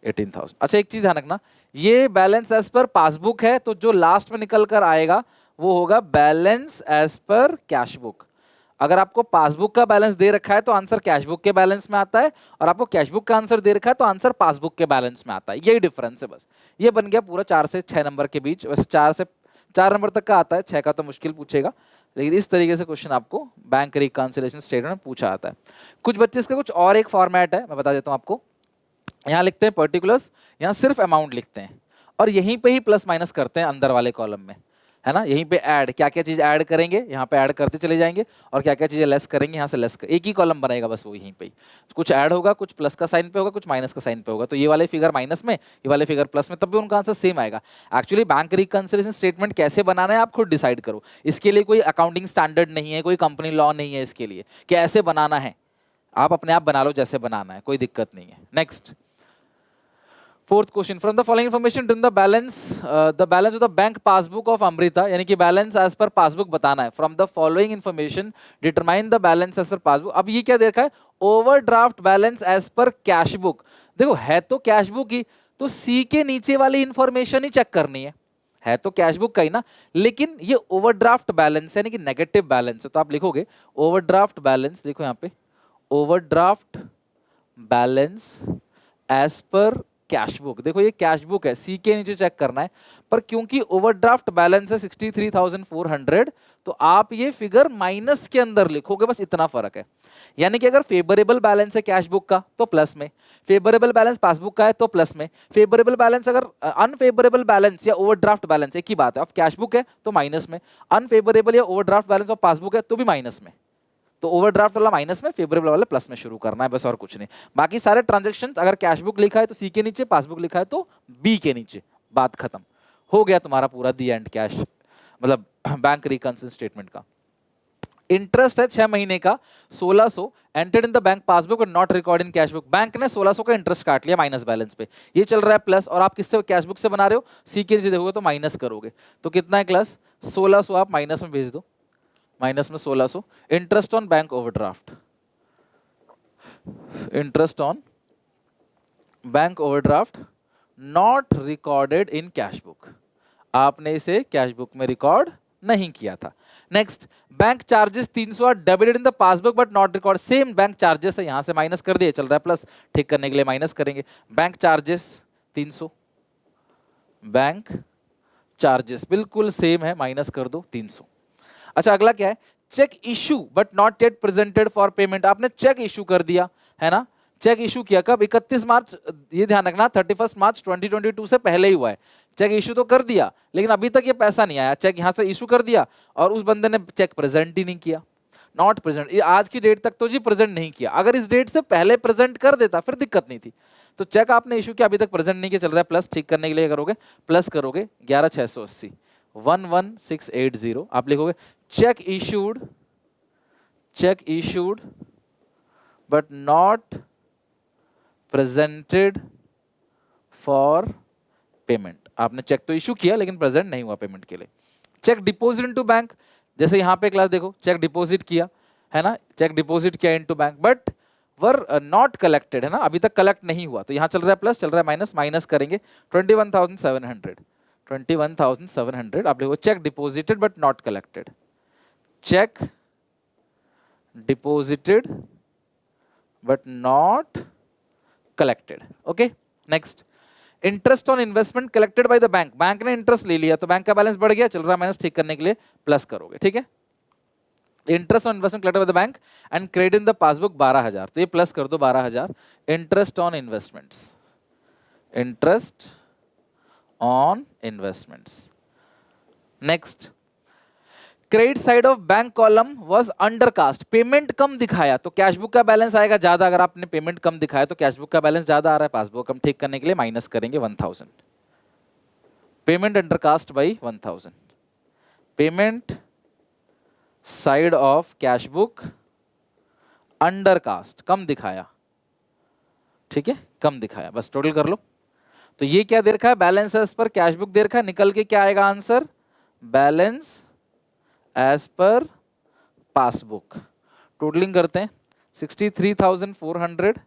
Speaker 1: 18,000। अच्छा एक चीज ध्यान रखना, ये बैलेंस एज पर पासबुक है, तो जो लास्ट में निकल कर आएगा वो होगा balance as per cash book. अगर आपको पासबुक का बैलेंस दे रखा है तो आंसर कैश बुक के बैलेंस में आता है, और आपको कैश बुक का आंसर दे रखा है तो आंसर पासबुक के बैलेंस में आता है। यही डिफरेंस है बस। ये बन गया पूरा 4 से 6 नंबर के बीच, वैसे 4 से 4 नंबर तक का आता है, 6 का तो मुश्किल पूछेगा, लेकिन इस तरीके से क्वेश्चन आपको बैंक रिकॉन्सिलिएशन स्टेटमेंट में पूछा आता है। कुछ बच्चे इसका कुछ और एक फॉर्मेट है, मैं बता देता हूँ आपको। यहाँ लिखते हैं पर्टिकुलर्स, यहाँ सिर्फ अमाउंट लिखते हैं, और यहीं पे ही प्लस माइनस करते हैं अंदर वाले कॉलम में, है ना। यहीं पे ऐड, क्या क्या चीज ऐड करेंगे यहाँ पे ऐड करते चले जाएंगे, और क्या क्या चीजें लेस करेंगे यहाँ से लेस कर, एक ही कॉलम बनेगा बस वो यहीं पे ही। कुछ ऐड होगा, कुछ प्लस का साइन पे होगा, कुछ माइनस का साइन पे होगा, तो ये वाले फिगर माइनस में, ये वाले फिगर प्लस में, तब भी उनका आंसर सेम आएगा। एक्चुअली बैंक रिकंसिलिएशन स्टेटमेंट कैसे बनाना है आप खुद डिसाइड करो, इसके लिए कोई अकाउंटिंग स्टैंडर्ड नहीं है, कोई कंपनी लॉ नहीं है इसके लिए कि ऐसे बनाना है, आप अपने आप बना लो जैसे बनाना है, कोई दिक्कत नहीं है। Next fourth question, from the following information the balance of the bank passbook of Amrita, यानी कि बैलेंस एज पर पासबुक बताना है। From the following information determine the balance as per passbook. अब ये क्या देखा है, overdraft balance as per cash book. देखो है तो कैश बुक ही, तो सी के नीचे वाली इंफॉर्मेशन ही चेक करनी है तो कैश बुक का ही ना, लेकिन ये ओवरड्राफ्ट बैलेंस यानी कि नेगेटिव बैलेंस है, तो आप लिखोगे ओवरड्राफ्ट बैलेंस, देखो यहाँ पे overdraft balance as per cash book. देखो ये कैश बुक है, सी के नीचे चेक करना है, पर क्योंकि ओवरड्राफ्ट बैलेंस है 63,400, तो आप ये फिगर माइनस के अंदर लिखोगे, बस इतना फर्क है। यानी कि अगर फेवरेबल बैलेंस है कैश बुक का तो प्लस में, फेवरेबल बैलेंस पासबुक का है तो प्लस में, फेवरेबल बैलेंस अगर अनफेवरेबल बैलेंस या ओवरड्राफ्ट बैलेंस एक ही बात है, ऑफ कैश बुक है तो माइनस में, अनफेवरेबल या ओवरड्राफ्ट बैलेंस ऑफ पासबुक है तो भी माइनस में। तो ओवरड्राफ्ट वाला माइनस में, फेवरेबल वाला प्लस में शुरू करना है, बस और कुछ नहीं। बाकी सारे ट्रांजैक्शंस अगर कैश बुक लिखा है तो सी के नीचे, पासबुक लिखा है तो बी के नीचे, बात खत्म हो गया तुम्हारा पूरा दी एंड कैश, मतलब बैंक रिकंसिलिएशन स्टेटमेंट का। इंटरेस्ट है 6 महीने का 1600 entered in the bank passbook और not record in cash book. Bank ने 1600 का इंटरेस्ट काट लिया माइनस बैलेंस पे, ये चल रहा है प्लस, और आप किससे कैश बुक से बना रहे हो, सी के नीचे देखोगे तो माइनस करोगे, तो कितना है प्लस 1600 आप माइनस में भेज दो, माइनस में 1600। Interest on bank overdraft, interest on bank overdraft not recorded in cash book, आपने इसे कैश बुक में रिकॉर्ड नहीं किया था। Next, bank charges 300 are debited in the passbook but not record. Same bank charges है, यहां से माइनस कर दिए, चल रहा है प्लस, ठीक करने के लिए माइनस करेंगे। बैंक चार्जेस 300, बैंक चार्जेस बिल्कुल सेम है, माइनस कर दो 300। अच्छा अगला क्या है, cheque issue but not yet presented for payment. आपने चेक इशू कर दिया है ना, चेक इशू किया कब, 31 मार्च, ये ध्यान रखना 31 मार्च 2022 से पहले ही हुआ है। चेक इशू तो कर दिया लेकिन अभी तक ये पैसा नहीं आया, चेक यहां से इशू कर दिया और उस बंदे ने चेक प्रेजेंट ही नहीं किया, नॉट प्रेजेंट, ये आज की डेट तक तो जी प्रेजेंट नहीं किया। अगर इस डेट से पहले प्रेजेंट कर देता फिर दिक्कत नहीं थी। तो चेक आपने इशू किया, अभी तक प्रेजेंट नहीं किया, चल रहा है प्लस, ठीक करने के लिए करोगे प्लस करोगे 11,680 11,680, आप लिखोगे cheque issued but not presented for payment. आपने चेक तो इशू किया लेकिन प्रेजेंट नहीं हुआ पेमेंट के लिए। चेक डिपॉजिट इनटू बैंक, जैसे यहां पे क्लास देखो, चेक डिपॉजिट किया है ना, चेक डिपॉजिट किया into bank but were not collected, है ना, अभी तक कलेक्ट नहीं हुआ, तो यहां चल रहा है प्लस, चल रहा है माइनस, माइनस करेंगे 21,700 आप देखो check deposited but not collected, cheque deposited but not collected. Okay next, interest on investment collected by the bank, bank ने इंटरेस्ट ले लिया तो बैंक का बैलेंस बढ़ गया, चल रहा माइनस, ठीक करने के लिए प्लस करोगे, ठीक है। Interest on investment collected by the bank and credit in the passbook 12,000, तो ये प्लस कर दो 12,000। Interest on investments, interest on investments. Next, credit side of bank column was undercast, payment कम दिखाया तो कैश बुक का बैलेंस आएगा ज्यादा, अगर आपने पेमेंट कम दिखाया तो कैश बुक का बैलेंस ज्यादा आ रहा है, पासबुक कम, ठीक करने के लिए माइनस करेंगे 1000, payment undercast by 1000, payment side of cash book undercast, कम दिखाया, ठीक है, कम दिखाया, बस टोटल कर लो। तो ये क्या दे रखा है, balance as per cash book दे रखा है, निकल के क्या आएगा answer, balance as per passbook. Totalling करते हैं, 63,400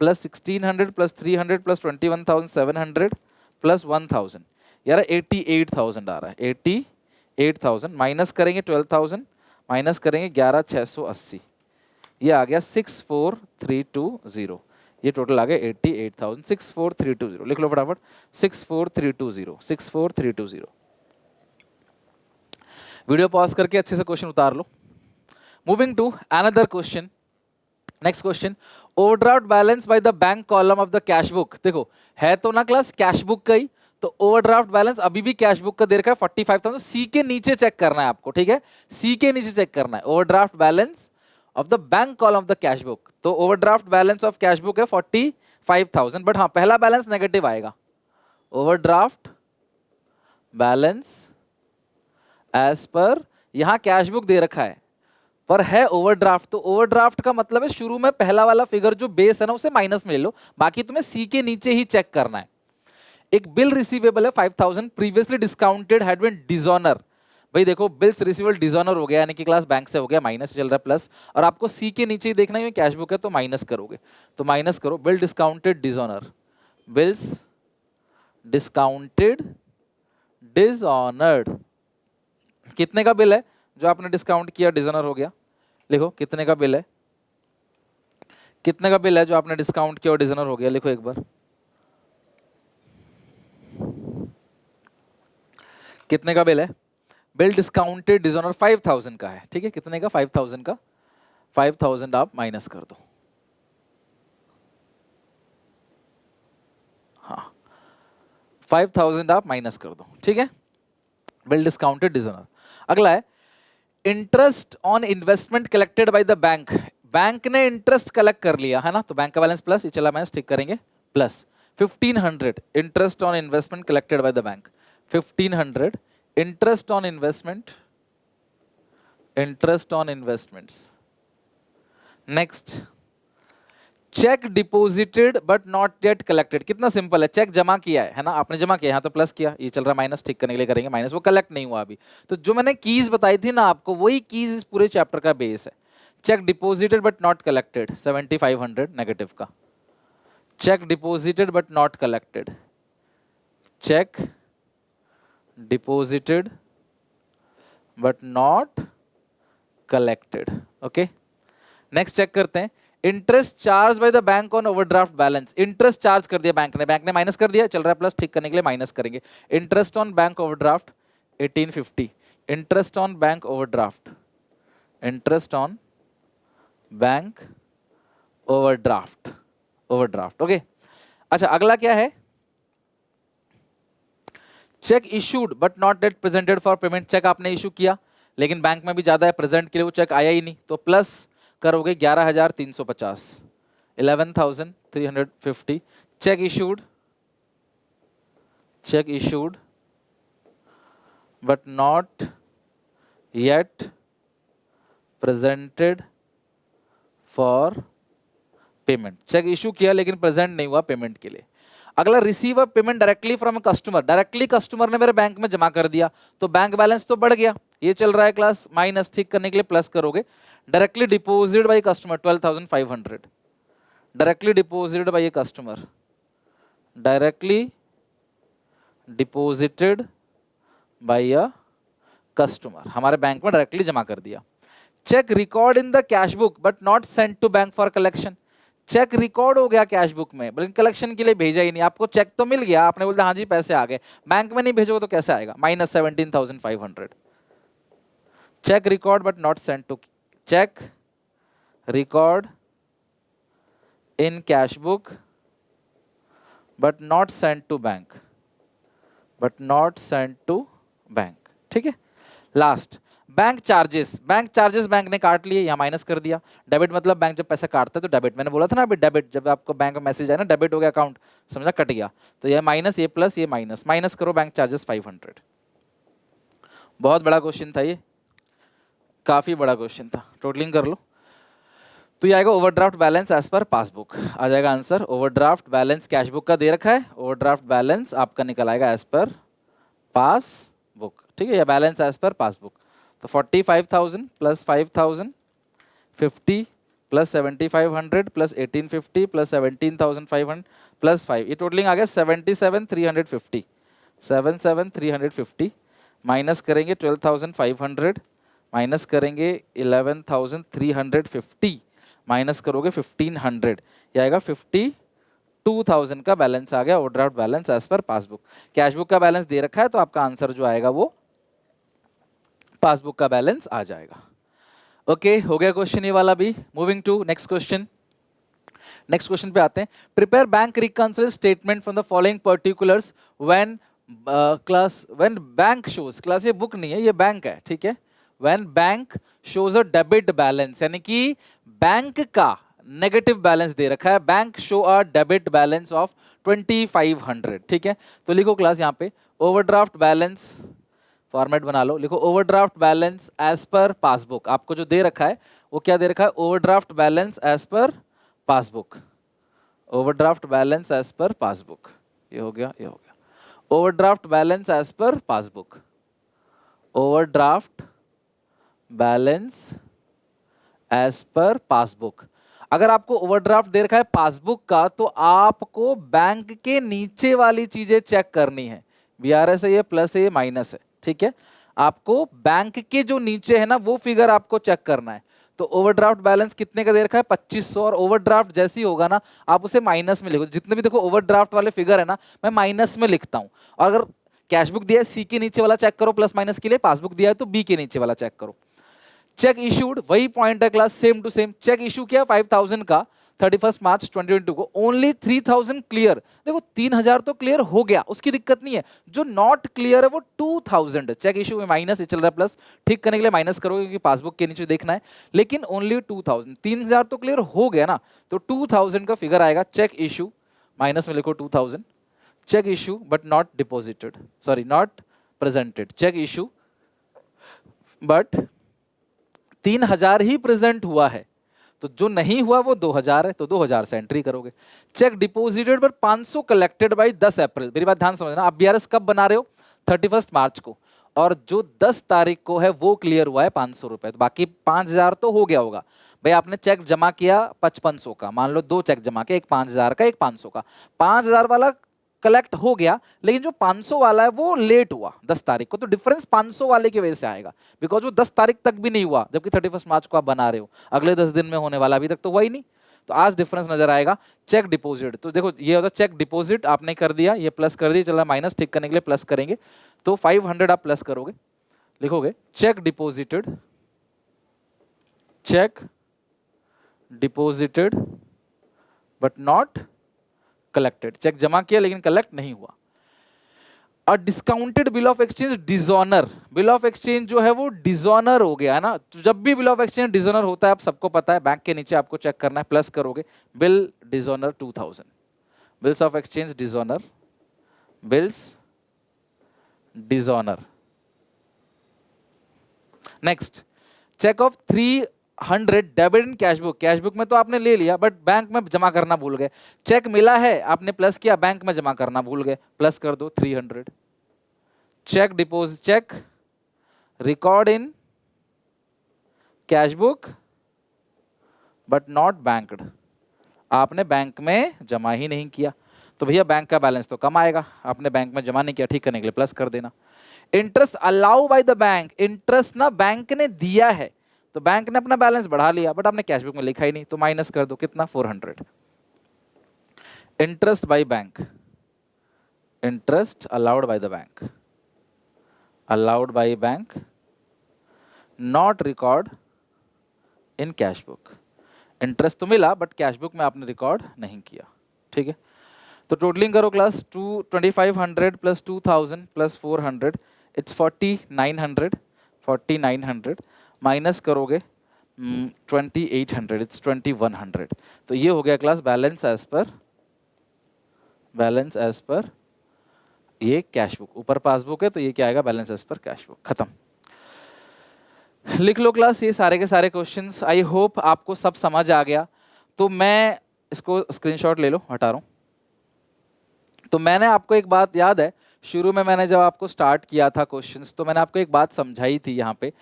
Speaker 1: प्लस 1,600 प्लस 300 प्लस 21,700 प्लस 1,000, यार 88,000 आ रहा है, 88,000 माइनस करेंगे 12,000, माइनस करेंगे 11,680, ये आ गया 64,320, ये टोटल आ गया 88,000, 64,320, लिख लो फटाफट, 64,320, 64,320। वीडियो पॉज करके अच्छे से क्वेश्चन उतार लो। Moving to another question, next question, overdraft balance by the bank column of the cash book. देखो है तो ना क्लास कैश बुक का ही, तो ओवरड्राफ्ट बैलेंस अभी भी कैश बुक का दे रखा है 45,000, सी के नीचे चेक करना है आपको, ठीक है, सी के नीचे चेक करना है, overdraft balance of the bank column of the cash book. तो overdraft balance of cash book है 45,000, बट हाँ पहला बैलेंस नेगेटिव आएगा, ओवरड्राफ्ट बैलेंस एज पर, यहां कैश बुक दे रखा है पर है ओवरड्राफ्ट, तो ओवरड्राफ्ट का मतलब है शुरू में पहला वाला फिगर जो बेस है ना उसे माइनस में ले लो, बाकी तुम्हें सी के नीचे ही चेक करना है। एक बिल रिसीवेबल है 5,000, previously discounted had been dishonour, भाई देखो बिल्स रिसीवेबल डिसऑनर हो गया, यानी कि क्लास बैंक से हो गया, माइनस चल रहा है प्लस, और आपको सी के नीचे ही देखना है कैश बुक है तो माइनस करोगे, तो माइनस करो, bill discounted dishonour, bills discounted dishonoured, कितने का बिल है जो आपने डिस्काउंट किया डिसऑनर हो गया, लिखो कितने का बिल है, कितने का बिल है जो आपने डिस्काउंट किया और डिसऑनर हो गया, लिखो एक बार, कितने का बिल है, बिल डिस्काउंटेड डिसऑनर 5,000 का है, ठीक है, कितने का, 5,000 का, 5,000 आप माइनस कर दो, हाँ 5,000 आप माइनस कर दो, ठीक है, बिल डिस्काउंटेड डिसऑनर। अगला है interest on investment collected by the bank, bank ने इंटरेस्ट कलेक्ट कर लिया है ना, तो बैंक का बैलेंस प्लस, ये चला माइनस, ठीक करेंगे plus 1,500 interest on investment collected by the bank, 1,500 interest on investment, interest on investments. Next, check deposited but not yet collected, कितना सिंपल है, चेक जमा किया है ना, आपने जमा किया, यहाँ तो प्लस किया, ये चल रहा माइनस, ठीक करने के लिए करेंगे माइनस, वो कलेक्ट नहीं हुआ अभी, तो जो मैंने कीज बताई थी ना आपको, वही कीज इस पूरे चैप्टर का बेस है। Cheque deposited but not collected 7,500 negative का, cheque deposited but not collected, cheque deposited but not collected, okay. Next check करते हैं, interest charge by the bank on overdraft balance, interest charge कर दिया बैंक ने माइनस कर दिया, चल रहा है प्लस, ठीक करने के लिए माइनस करेंगे, interest on bank overdraft 1850, interest on bank overdraft, interest on bank overdraft, overdraft, okay. अच्छा अगला क्या है, cheque issued but not yet presented for payment, cheque आपने इशू किया लेकिन बैंक में भी ज्यादा है, प्रेजेंट के लिए वो चेक आया ही नहीं, तो प्लस करोगे 11,350, 11,350, cheque issued, cheque issued but not yet presented for payment, cheque issue किया लेकिन प्रेजेंट नहीं हुआ पेमेंट के लिए। अगला, receive a payment directly from customer, directly customer ने मेरे बैंक में जमा कर दिया, तो बैंक बैलेंस तो बढ़ गया, ये चल रहा है क्लास माइनस, ठीक करने के लिए प्लस करोगे, directly deposited by customer 12,500, directly deposited by a customer, directly deposited by a customer, हमारे बैंक में डायरेक्टली जमा कर दिया। Cheque record in the cash book but not sent to bank for collection, cheque record हो गया कैश बुक में, बल्कि कलेक्शन के लिए भेजा ही नहीं, आपको चेक तो मिल गया, आपने बोला हाँ जी पैसे आ गए, बैंक में नहीं भेजोगे तो कैसे आएगा? -17,500। Cheque record but not sent to, cheque record in cash book but not sent to bank, but not sent to bank. ठीक है, last bank charges. Bank charges bank ने काट लिए, यहाँ माइनस कर दिया। डेबिट मतलब बैंक जब पैसा काटता है तो डेबिट, मैंने बोला था ना अभी डेबिट, जब आपको बैंक में मैसेज आया ना डेबिट हो गया अकाउंट, समझा, कट गया, तो ये माइनस, ये प्लस, ये माइनस, माइनस करो बैंक चार्जेस 500। बहुत बड़ा क्वेश्चन था ये, काफी बड़ा क्वेश्चन था, टोटलिंग कर लो तो ये आएगा overdraft balance as per passbook, आ जाएगा answer. Overdraft balance cash book का दे रखा है, ओवरड्राफ्ट बैलेंस आपका निकल आएगा एज पर पासबुक। ठीक है, या बैलेंस एज पर पासबुक। तो 45,000 plus 5,000, 50 plus 7,500 plus 1,850 plus 17,500 plus 5, ये टोटलिंग आ गया 77,350। 77,350 माइनस करेंगे 12,500, माइनस करेंगे 11,350, माइनस करोगे 1,500, ये आएगा 52,000 का बैलेंस आ गया overdraft balance as per passbook. Cash book का बैलेंस दे रखा है तो आपका आंसर जो आएगा वो पासबुक का बैलेंस आ जाएगा। ओके, हो गया क्वेश्चन ये वाला भी। Moving to next question. Next question पे आते हैं। Prepare bank reconcile statement from the following particulars when class, when bank shows, class ये बुक नहीं है ये बैंक है, ठीक है, when bank shows a debit balance, यानी कि बैंक का नेगेटिव बैलेंस दे रखा है, bank show a debit balance of 2,500। ठीक है, तो लिखो क्लास यहाँ पे ओवरड्राफ्ट बैलेंस, फॉर्मेट बना लो, लिखो overdraft balance as per passbook. आपको जो दे रखा है वो क्या दे रखा है? Overdraft balance as per passbook, overdraft balance as per passbook, ये हो गया, ये हो गया। Overdraft balance as per passbook, overdraft balance as per passbook. अगर आपको ओवरड्राफ्ट दे रखा है पासबुक का तो आपको बैंक के नीचे वाली चीजें चेक करनी है, बीआरएस है, ये प्लस है, ये माइनस है। ठीक है, आपको बैंक के जो नीचे है ना वो फिगर आपको चेक करना है। तो ओवरड्राफ्ट बैलेंस कितने का दे रखा है? 2,500, और ओवरड्राफ्ट जैसे ही होगा ना आप उसे माइनस में लिखो। जितने भी देखो ओवरड्राफ्ट वाले फिगर है ना मैं माइनस में लिखता हूं। और अगर कैश बुक दिया है सी के नीचे वाला चेक करो प्लस माइनस के लिए, पासबुक दिया है तो बी के नीचे वाला चेक करो। चेक इशूड वही पॉइंट है class, same to same. Cheque issue किया 5,000 का 31 मार्च 2022 को, ओनली 3,000 क्लियर। देखो 3,000 तो क्लियर हो गया, उसकी दिक्कत नहीं है, जो नॉट क्लियर है वो 2,000। चेक इशू में माइनस ही चल रहा है, प्लस ठीक करने के लिए माइनस करोगे क्योंकि पासबुक के नीचे देखना है, लेकिन ओनली 2,000। 3,000 तो क्लियर हो गया ना, तो 2,000 का फिगर आएगा। चेक इशू माइनस में लिखो 2,000, cheque issue but not deposited, sorry not presented, cheque issue but 3,000 ही प्रेजेंट हुआ है, तो जो नहीं हुआ वो 2,000 है, तो 2,000 से एंट्री करोगे। चेक डिपॉजिटेड पर 500 कलेक्टेड बाई 10 अप्रैल। मेरी बात ध्यान समझना, आप बीआरएस कब बना रहे हो? 31 मार्च को, और जो 10 तारीख को है वो क्लियर हुआ है 500 रुपए, तो बाकी 5,000 तो हो गया होगा। भाई आपने चेक जमा किया 5,500 का, मान लो 2 चेक जमा किया, एक 5,000 का एक 500 का, 5,000 वाला कलेक्ट हो गया, लेकिन जो 500 वाला है वो लेट हुआ 10 तारीख को, तो डिफरेंस 500 वाले की वजह से आएगा, बिकॉज वो 10 तारीख तक भी नहीं हुआ, जबकि 31 मार्च को आप बना रहे हो, अगले 10 दिन में होने वाला, अभी तक तो हुआ ही नहीं, तो आज डिफरेंस नजर आएगा। चेक डिपॉजिट, तो देखो ये होता है चेक डिपॉजिट, आपने कर दिया, ये प्लस कर दिया, चला माइनस ठीक करने के लिए प्लस करेंगे, तो 500 आप प्लस करोगे, लिखोगे cheque deposited, cheque deposited but not collected, cheque जमा किया लेकिन कलेक्ट नहीं हुआ। और discounted bill of exchange dishonour, bill of exchange जो है वो डिसऑनर हो गया है ना, तो जब भी बिल ऑफ एक्सचेंज डिसऑनर होता है आप सबको पता है, बैंक के नीचे आपको चेक करना है, प्लस करोगे bill dishonour 2,000, bills of exchange dishonour, bills dishonour. Next, cheque of 300 debit in cash book, cash book में तो आपने ले लिया बट बैंक में जमा करना भूल गए, चेक मिला है आपने प्लस किया, बैंक में जमा करना भूल गए, प्लस कर दो 300। Cheque deposit, cheque record in cash book but not banked, आपने बैंक में जमा ही नहीं किया, तो भैया बैंक का बैलेंस तो कम आएगा, आपने बैंक में जमा नहीं किया, ठीक करने के लिए प्लस कर देना। Interest allow bye the bank, interest ना बैंक ने दिया है, तो बैंक ने अपना बैलेंस बढ़ा लिया बट आपने कैश बुक में लिखा ही नहीं, तो माइनस कर दो, कितना 400। Interest by bank, interest allowed by the bank, allowed by bank, not record in cash book. Interest तो मिला बट कैश बुक में आपने रिकॉर्ड नहीं किया, ठीक है। तो टोटलिंग करो class, 2500 plus 2000 plus 400, it's 4900, 4900 minus करोगे 2800, इट्स 2100। तो ये हो गया class balance as per, balance as per ये कैश बुक। ऊपर पासबुक है तो ये क्या आएगा, balance as per cash book. खत्म। लिख लो क्लास ये सारे के सारे क्वेश्चंस। आई होप आपको सब समझ आ गया। तो मैं इसको स्क्रीनशॉट ले लो, हटा रहा हूं। तो मैंने आपको एक बात याद है, शुरू में मैंने जब आपको स्टार्ट किया था क्वेश्चंस, तो मैंने आपको एक बात समझाई थी यहाँ पे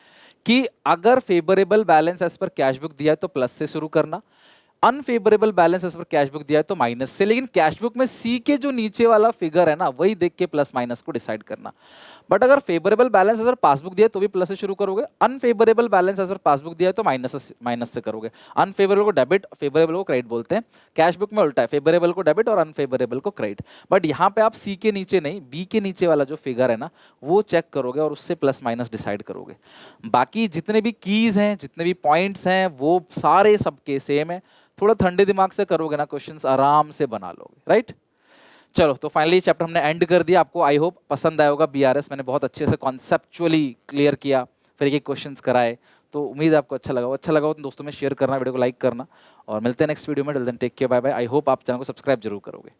Speaker 1: कि अगर favourable balance as per cash book दिया है तो प्लस से शुरू करना, unfavourable balance as per cash book दिया है तो माइनस से। लेकिन कैश बुक में सी के जो नीचे वाला फिगर है ना, वही देख के प्लस माइनस को डिसाइड करना। बट अगर favourable balance as per passbook दिया है तो भी प्लस से शुरू करोगे, unfavourable balance as per passbook दिया है तो माइनस से करोगे। अनफेवरेबल को डेबिट, फेवरेबल को क्रेडिट बोलते हैं। कैश बुक में उल्टा है, फेवरेबल को डेबिट और अनफेवरेबल को क्रेडिट। बट यहाँ पे आप सी के नीचे नहीं, बी के नीचे वाला जो फिगर है ना, वो चेक करोगे और उससे प्लस माइनस डिसाइड करोगे। बाकी जितने भी कीज हैं, जितने भी पॉइंट्स हैं, वो सारे सबके सेम है। थोड़ा ठंडे दिमाग से करोगे ना, क्वेश्चंस आराम से बना लोगे, राइट। चलो, तो फाइनली चैप्टर हमने एंड कर दिया। आपको आई होप पसंद आया होगा। बीआरएस मैंने बहुत अच्छे से कॉन्सेप्चुअली क्लियर किया, फिर एक क्वेश्चंस कराए। तो उम्मीद है आपको अच्छा लगा हो। अच्छा लगा हो तो दोस्तों में शेयर करना, वीडियो को लाइक करना, और मिलते हैं नेक्स्ट वीडियो में। Till then take care, bye bye. I hope आप चैनल को सब्सक्राइब जरूर करोगे।